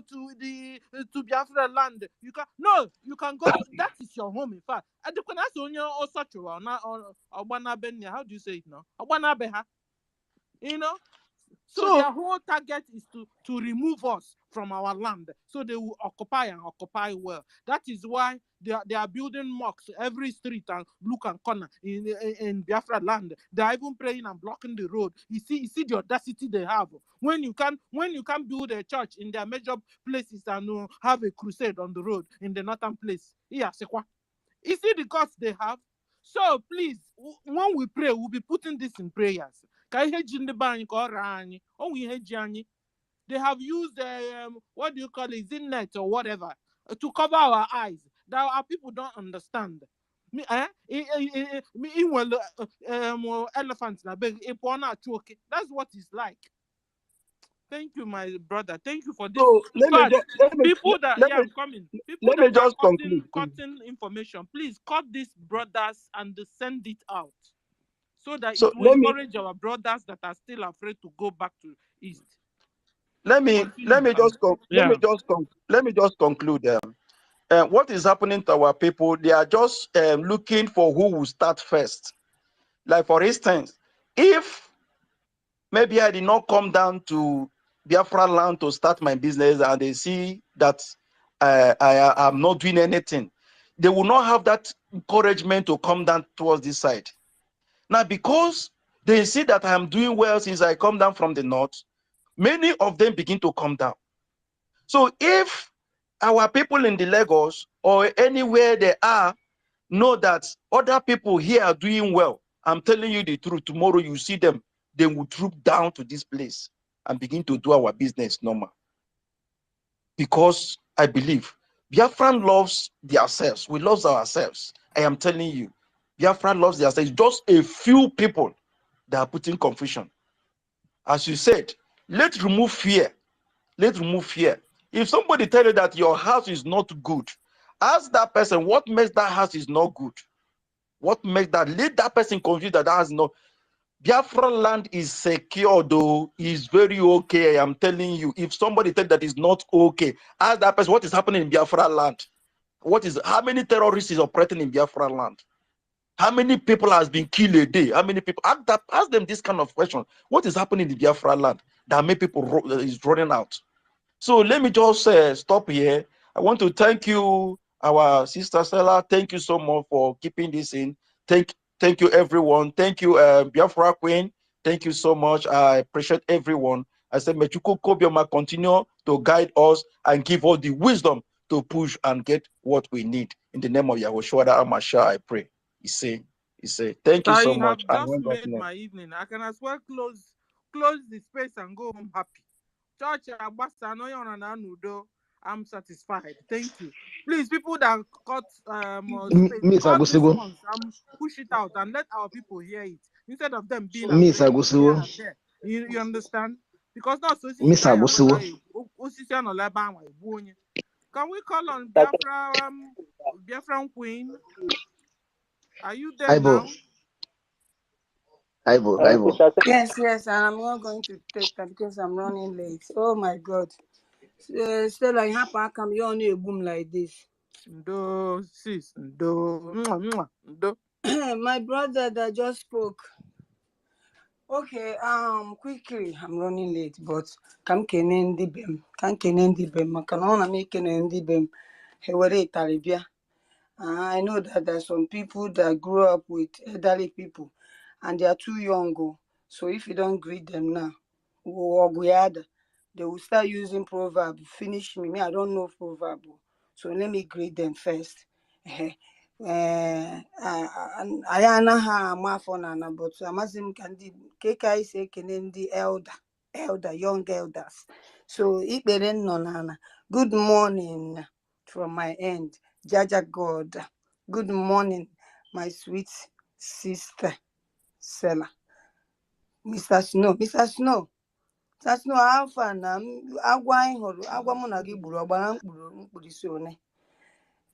to Biafra land. You can no, you can go to that is your home. In fact, and the Kuna or such how do you say it now? You know. So So their whole target is to remove us from our land. So they will occupy and occupy well. That is why they are building mosques every street and look and corner in Biafra land. They are even praying and blocking the road. You see the audacity they have. When you can build a church in their major places and have a crusade on the road in the northern place. Yeah, you see the gods they have. So please, when we pray, we'll be putting this in prayers. They have used what do you call it, Zinnet or whatever, to cover our eyes that our people don't understand. Elephants that's what it's like. Thank you, my brother. Thank you for this. So In fact, people that I'm coming. People let me that are just conclude. cutting information, please cut these brothers and send it out so that So it will encourage our brothers that are still afraid to go back to East. let me just conclude. What is happening to our people? They are just looking for who will start first. Like for instance, if maybe I did not come down to Biafra land to start my business and they see that I am not doing anything, they will not have that encouragement to come down towards this side. Now, because they see that I am doing well since I come down from the north, many of them begin to come down. So if our people in the Lagos or anywhere they are know that other people here are doing well, I'm telling you the truth, tomorrow you see them, they will troop down to this place and begin to do our business normal. Because I believe Biafran loves themselves. We love ourselves. I am telling you. Biafra loves their state. Just a few people that are putting confusion. As you said, let's remove fear. Let's remove fear. If somebody tell you that your house is not good, ask that person what makes that house is not good. What makes that? Let that person confused that has no. Biafra land is secure though, is very okay. I'm telling you, if somebody tell that is not okay, ask that person what is happening in Biafra land. How many terrorists is operating in Biafra land? How many people has been killed a day? How many people? Ask them this kind of question. What is happening in Biafra land that many people is running out? So let me just stop here. I want to thank you, our sister Stella. Thank you so much for keeping this in. Thank you, everyone. Thank you, Biafra Queen. Thank you so much. I appreciate everyone. I said, Mechuko Kobioma continue to guide us and give us the wisdom to push and get what we need. In the name of Yahushua Amasha, I pray. He say, thank you so I have much. just made my evening. I can as well close the space and go home happy. Church I'm satisfied. Thank you. Please, people that cut space, Miss cut Agusego. response, push it out and let our people hear it instead of them being Miss available here Agusego. and there. You understand? Because not so Miss Agusego. Can we call on Biafra, Biafran Queen? Are you there Aibo. now? Aibo. Yes, and I'm not going to take that because I'm running late. Oh my God. Still, like, how come you only a boom like this? Do sis, do. My brother that just spoke. Okay, quickly, I'm running late, but can kenendi bem, makana make kenendi bem. He were Talibia. I know that there's some people that grew up with elderly people and they are too young. So if you don't greet them now, they will start using proverb. Finish me. I don't know proverb. So let me greet them first. I ha na but amazim kandi KK say kenendi elder, young elders. So ikberen nonana. Good morning from my end. Jaja God. Good morning, my sweet sister Stella. Mr. Snow, how far na agwa anyị hụrụ agwa mụ na gị gburu ọgbara mkpirisi one.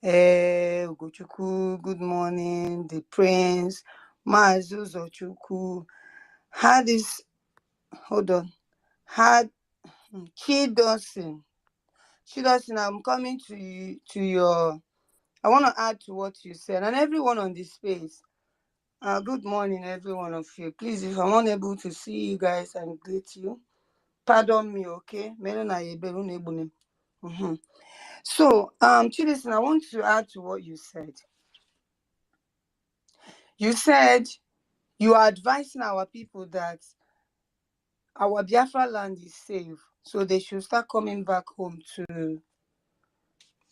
Ugochukwu, good morning, the prince, Maazị Uzochukwu, Chidosin, I'm coming to your, I want to add to what you said, and everyone on this space. Good morning, every one of you. Please, if I'm unable to see you guys and greet you, pardon me, okay? So, Chidosin, I want to add to what you said. You said you are advising our people that our Biafra land is safe, so they should start coming back home to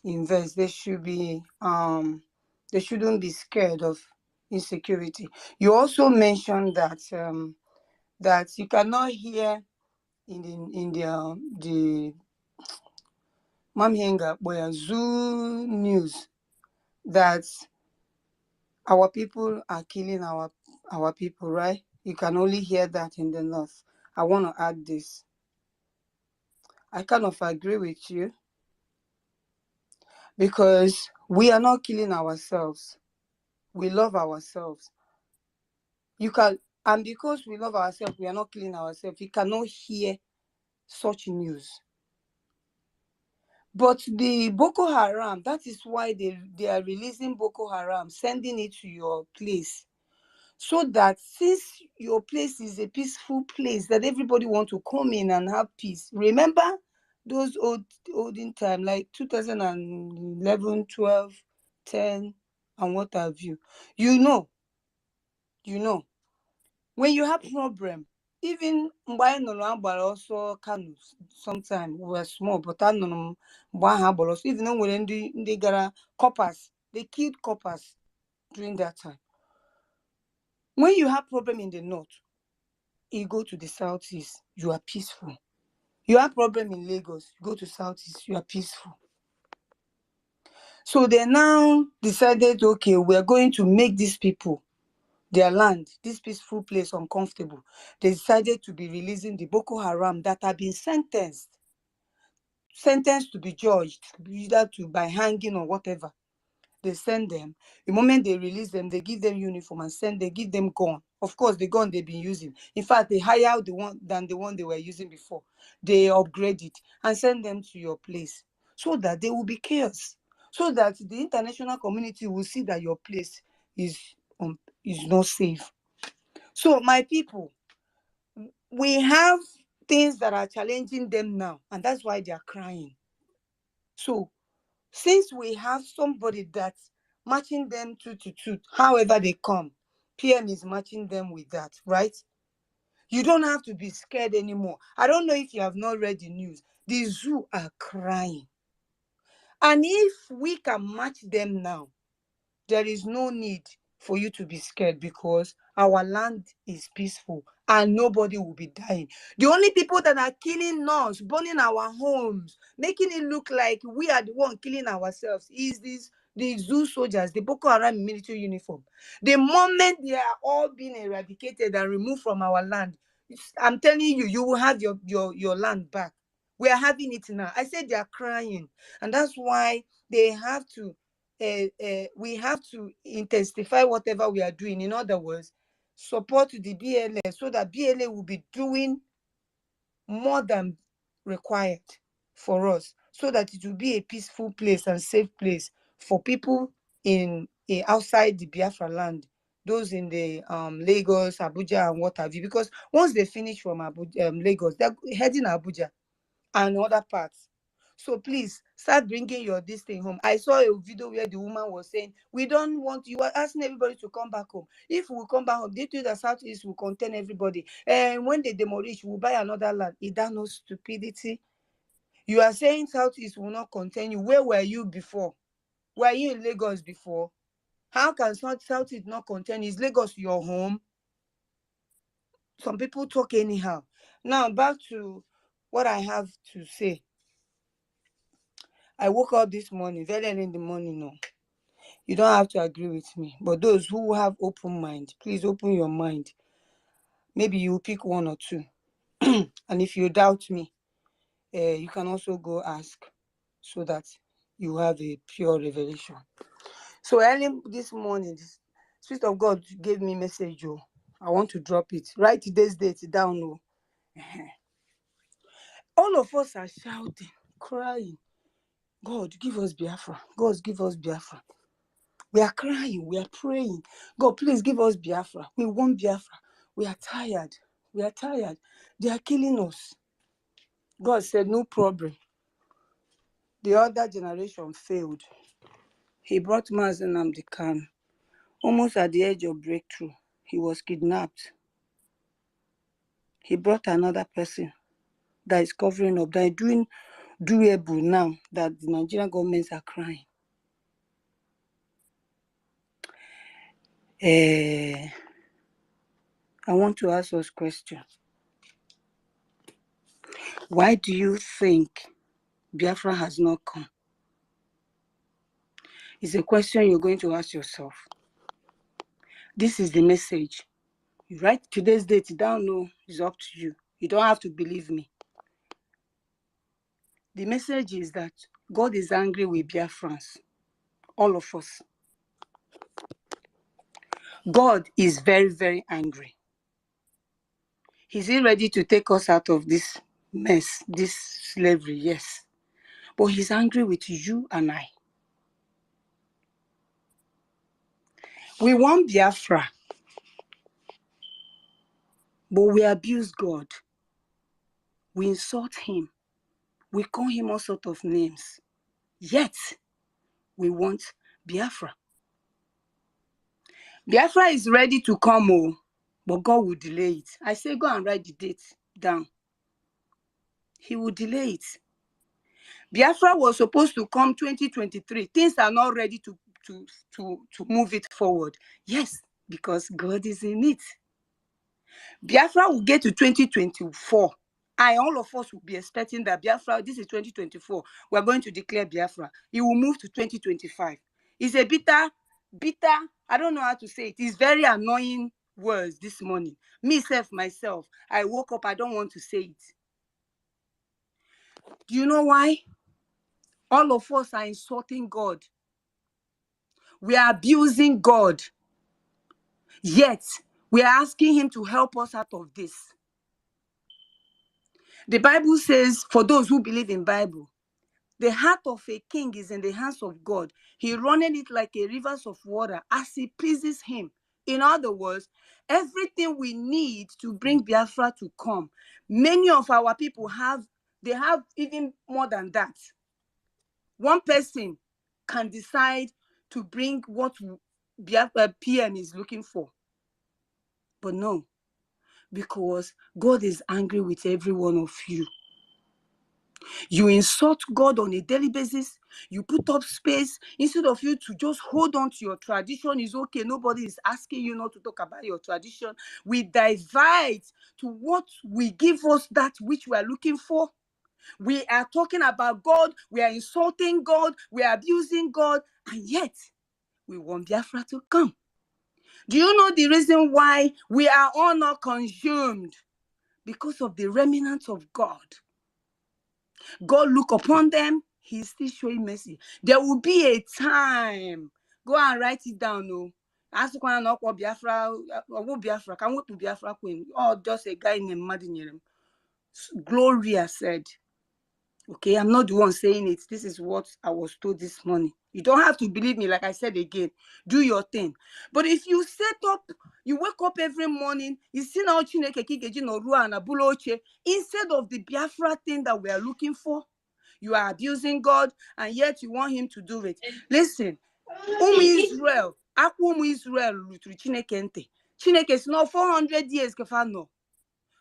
invest. They should be they shouldn't be scared of insecurity. You also mentioned that that you cannot hear in the Mamhenga Boya Zoo news that our people are killing our people, right? You can only hear that in the north. I want to add this. I kind of agree with you because we are not killing ourselves. We love ourselves. And because we love ourselves, we are not killing ourselves. You cannot hear such news. But the Boko Haram, that is why they are releasing Boko Haram, sending it to your place. So that since your place is a peaceful place, that everybody want to come in and have peace. Remember those olden time, like 2011, 12, 10, and what have you. You know, when you have problem, even by also can sometimes we were small, but I know even when they got coppers, they killed coppers during that time. When you have problem in the north, you go to the southeast, you are peaceful. You have problem in Lagos, you go to southeast, you are peaceful. So they now decided, okay, we are going to make these people their land, this peaceful place, uncomfortable, they decided to be releasing the Boko Haram that have been sentenced to be judged, either by hanging or whatever. They send them. The moment they release them, they give them uniform and they give them gun. Of course, the gun they've been using. In fact, they hire the one they were using before. They upgrade it and send them to your place so that they will be chaos. So that the international community will see that your place is not safe. So my people, we have things that are challenging them now, and that's why they are crying. So since we have somebody that's matching them to however they come, PM is matching them with that, right? You don't have to be scared anymore. I don't know if you have not read the news. The zoo are crying. And if we can match them now, there is no need for you to be scared because our land is peaceful and nobody will be dying. The only people that are killing us, burning our homes, making it look like we are the one killing ourselves is the zoo soldiers, the Boko Haram military uniform. The moment they are all being eradicated and removed from our land, I'm telling you, you will have your land back. We are having it now. I said they are crying, and that's why they have to we have to intensify whatever we are doing. In other words, support the BLA so that BLA will be doing more than required for us, so that it will be a peaceful place and safe place for people in outside the Biafra land, those in the Lagos, Abuja, and what have you. Because once they finish from Lagos, they're heading Abuja and other parts. So please start bringing this thing home. I saw a video where the woman was saying, we don't want, you are asking everybody to come back home. If we come back home, they do the Southeast will contain everybody. And when they demolish, we'll buy another land. Is that no stupidity? You are saying Southeast will not contain you. Where were you before? Were you in Lagos before? How can Southeast not contain you? Is Lagos your home? Some people talk anyhow. Now back to what I have to say. I woke up this morning, very early in the morning. No, you don't have to agree with me. But those who have open mind, please open your mind. Maybe you pick one or two. And if you doubt me, you can also go ask so that you have a pure revelation. So early this morning, the Spirit of God gave me a message. Oh, I want to drop it. Write today's date down. Oh. All of us are shouting, crying. God, give us Biafra. God, give us Biafra. We are crying. We are praying. God, please give us Biafra. We want Biafra. We are tired. We are tired. They are killing us. God said, no problem. The other generation failed. He brought Mazi Nnamdi Kanu. Almost at the edge of breakthrough, he was kidnapped. He brought another person that is covering up, that is doing doable now, that the Nigerian governments are crying. I want to ask us a question. Why do you think Biafra has not come? It's a question you're going to ask yourself. This is the message. You write today's date down. No, it's up to you. You don't have to believe me. The message is that God is angry with Biafrans. All of us. God is very, very angry. Is he ready to take us out of this mess, this slavery? Yes. But he's angry with you and I. We want Biafra, but we abuse God. We insult him. We call him all sorts of names. Yet, we want Biafra. Biafra is ready to come, but God will delay it. I say go and write the date down. He will delay it. Biafra was supposed to come 2023. Things are not ready to move it forward. Yes, because God is in it. Biafra will get to 2024. And all of us will be expecting that Biafra, this is 2024. We're going to declare Biafra. It will move to 2025. It's a bitter bitter, I don't know how to say it. It's very annoying words this morning. Myself, I woke up, I don't want to say it. Do you know why? All of us are insulting God. We are abusing God. Yet, we are asking him to help us out of this. The Bible says, for those who believe in Bible, the heart of a king is in the hands of God. He runneth it like a rivers of water as he pleases him. In other words, everything we need to bring Biafra to come, many of our people have even more than that. One person can decide to bring what Biafra PM is looking for. But no, because God is angry with every one of you. You insult God on a daily basis. You put up space. Instead of you to just hold on to your tradition, is okay. Nobody is asking you not to talk about your tradition. We divide to what will give us that which we are looking for. We are talking about God. We are insulting God. We are abusing God. And yet, we want Biafra to come. Do you know the reason why we are all not consumed? Because of the remnants of God. God look upon them, he's still showing mercy. There will be a time. Go and write it down. No. Ask one not what Biafra or Biafra. Can we put Biafra queen? Or just a guy named Madinyerim. Gloria said. Okay, I'm not the one saying it. This is what I was told this morning. You don't have to believe me, like I said again. Do your thing. But if you set up, you wake up every morning, you see now instead of the Biafra thing that we are looking for, you are abusing God, and yet you want him to do it. Listen, Israel, Israel, Chineke is not 400 years, Kefano.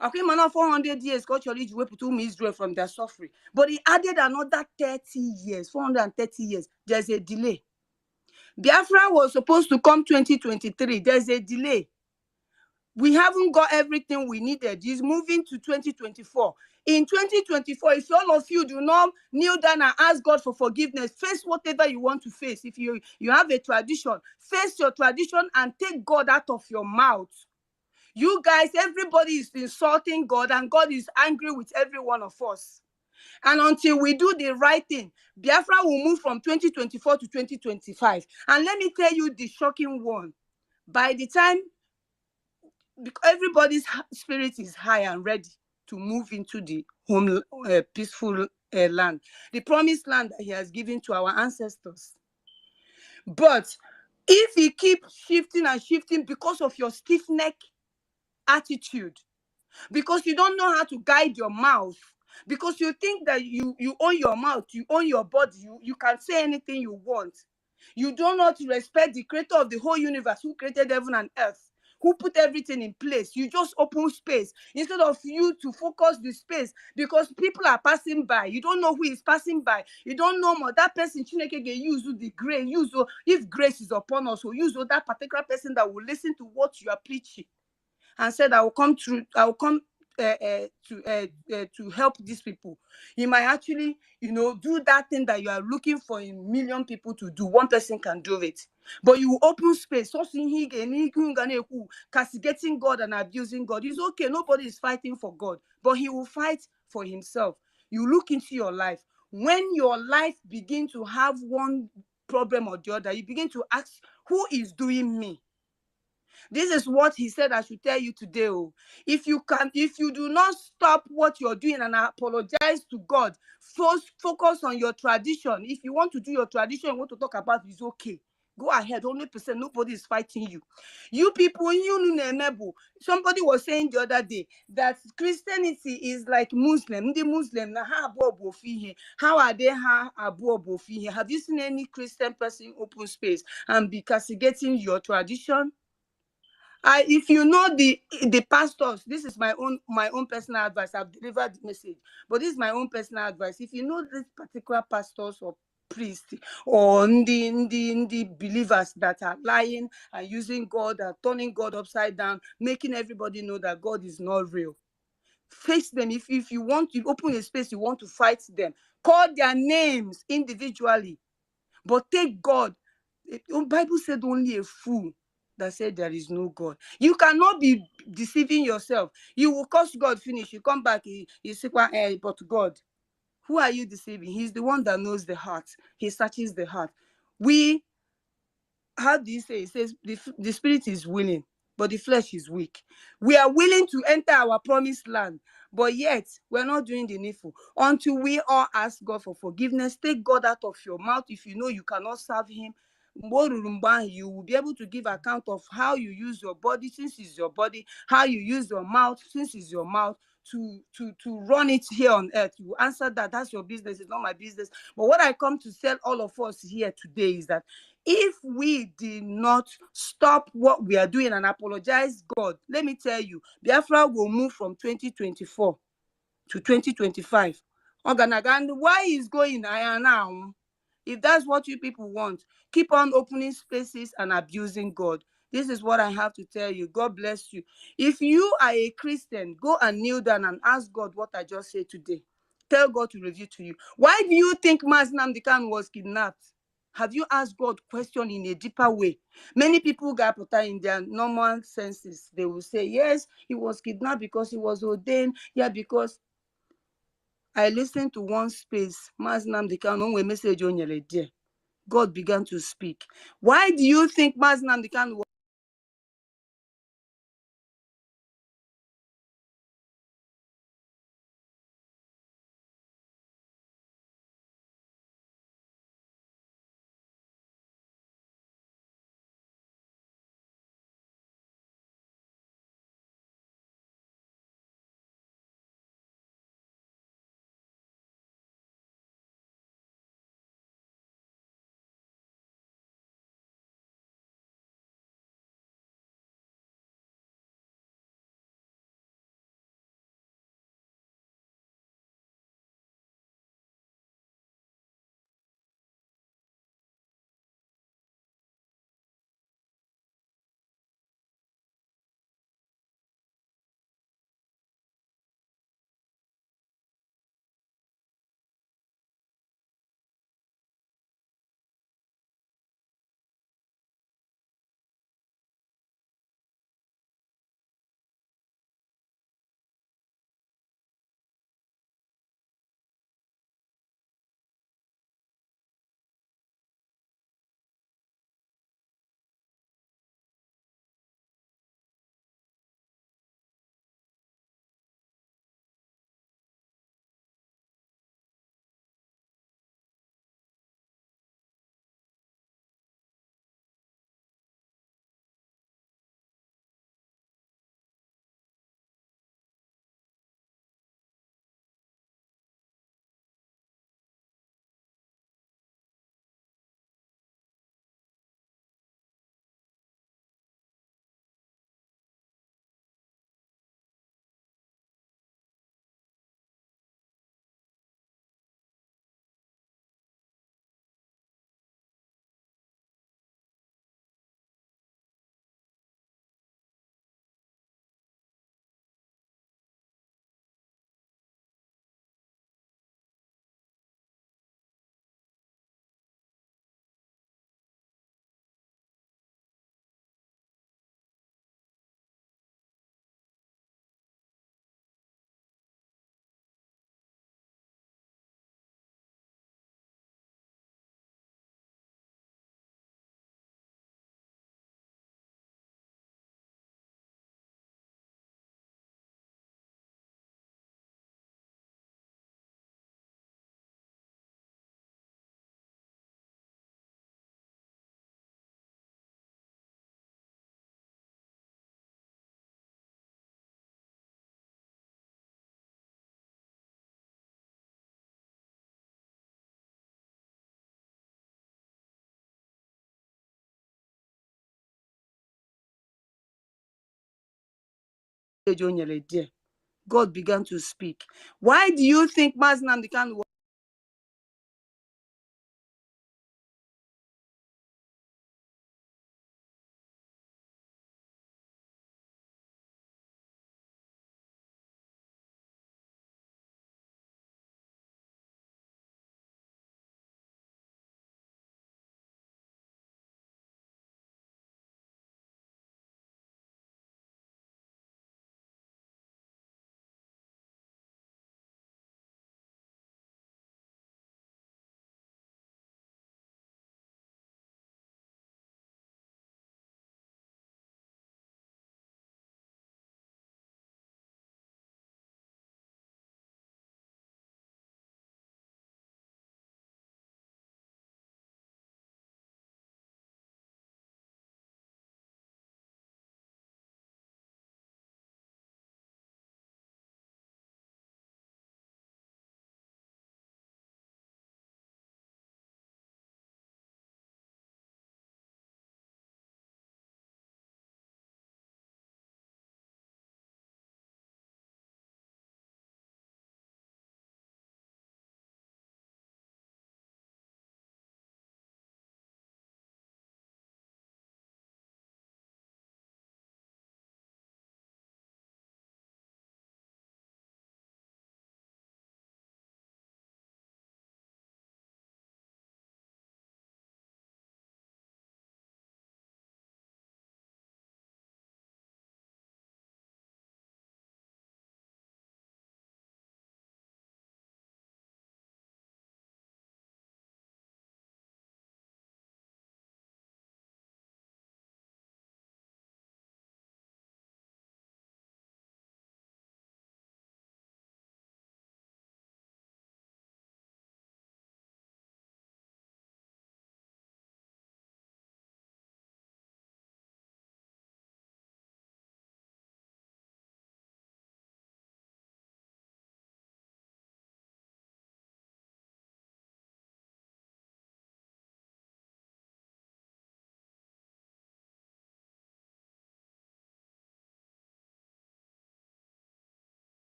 Okay, man, 400 years, God shall lead Israel from their suffering. But he added another 30 years, 430 years. There's a delay. Biafra was supposed to come 2023. There's a delay. We haven't got everything we needed. He's moving to 2024. In 2024, if all of you do not kneel down and ask God for forgiveness, face whatever you want to face. If you have a tradition, face your tradition and take God out of your mouth. You guys, everybody is insulting God, and God is angry with every one of us. And until we do the right thing, Biafra will move from 2024 to 2025. And let me tell you the shocking one. By the time everybody's spirit is high and ready to move into the home, peaceful land, the promised land that he has given to our ancestors. But if you keep shifting and shifting because of your stiff-neck attitude, because you don't know how to guide your mouth, because you think that you own your mouth, you own your body, you can say anything you want. You do not respect the creator of the whole universe, who created heaven and earth, who put everything in place. You just open space instead of you to focus the space, because people are passing by. You don't know who is passing by. You don't know more. That person, Chineke, use the grace. If grace is upon us, we'll use that particular person that will listen to what you are preaching and said, I will come to help these people. He might actually, do that thing that you are looking for a million people to do. One person can do it. But you open space, castigating God and abusing God. It's okay. Nobody is fighting for God, but he will fight for himself. You look into your life. When your life begins to have one problem or the other, you begin to ask, who is doing me? This is what he said I should tell you today. Oh. If you do not stop what you're doing and apologize to God, focus on your tradition. If you want to do your tradition, you want to talk about it, it's okay. Go ahead, 100%. Nobody is fighting you. You people, somebody was saying the other day that Christianity is like Muslim. The Muslim, how are they? Have you seen any Christian person open space and be castigating your tradition? If you know the pastors, this is my own personal advice. I've delivered the message, but this is my own personal advice. If you know these particular pastors or priests or the believers that are lying and using God and turning God upside down, making everybody know that God is not real, face them. If you want to open a space, you want to fight them, call their names individually, but take God The Bible said only a fool that said there is no God. You cannot be deceiving yourself. You will curse God, finish. You come back, you say, but God. Who are you deceiving? He's the one that knows the heart. He searches the heart. How do you say? It says the spirit is willing, but the flesh is weak. We are willing to enter our promised land, but yet we're not doing the needful. Until we all ask God for forgiveness, take God out of your mouth. If you know you cannot serve him, you will be able to give account of how you use your body, since it's your body, how you use your mouth, since it's your mouth, to run it here on earth. You answer that. That's your business. It's not my business. But what I come to tell all of us here today is that if we did not stop what we are doing and apologize God, let me tell you, Biafra will move from 2024 to 2025. And why is going now? If that's what you people want, keep on opening spaces and abusing God. This is what I have to tell you. God bless you. If you are a Christian, go and kneel down and ask God what I just said today. Tell God to reveal to you. Why do you think Mazi Nnamdi Kanu was kidnapped? Have you asked God question in a deeper way? Many people got put in their normal senses. They will say, yes, he was kidnapped because he was ordained. Yeah, because I listened to one space, Mazi Nnamdi Kanu, when message on your there. God began to speak. Why do you think Mazi Nnamdi Kanu was God began to speak. Why do you think Mazi Nnamdi Kanu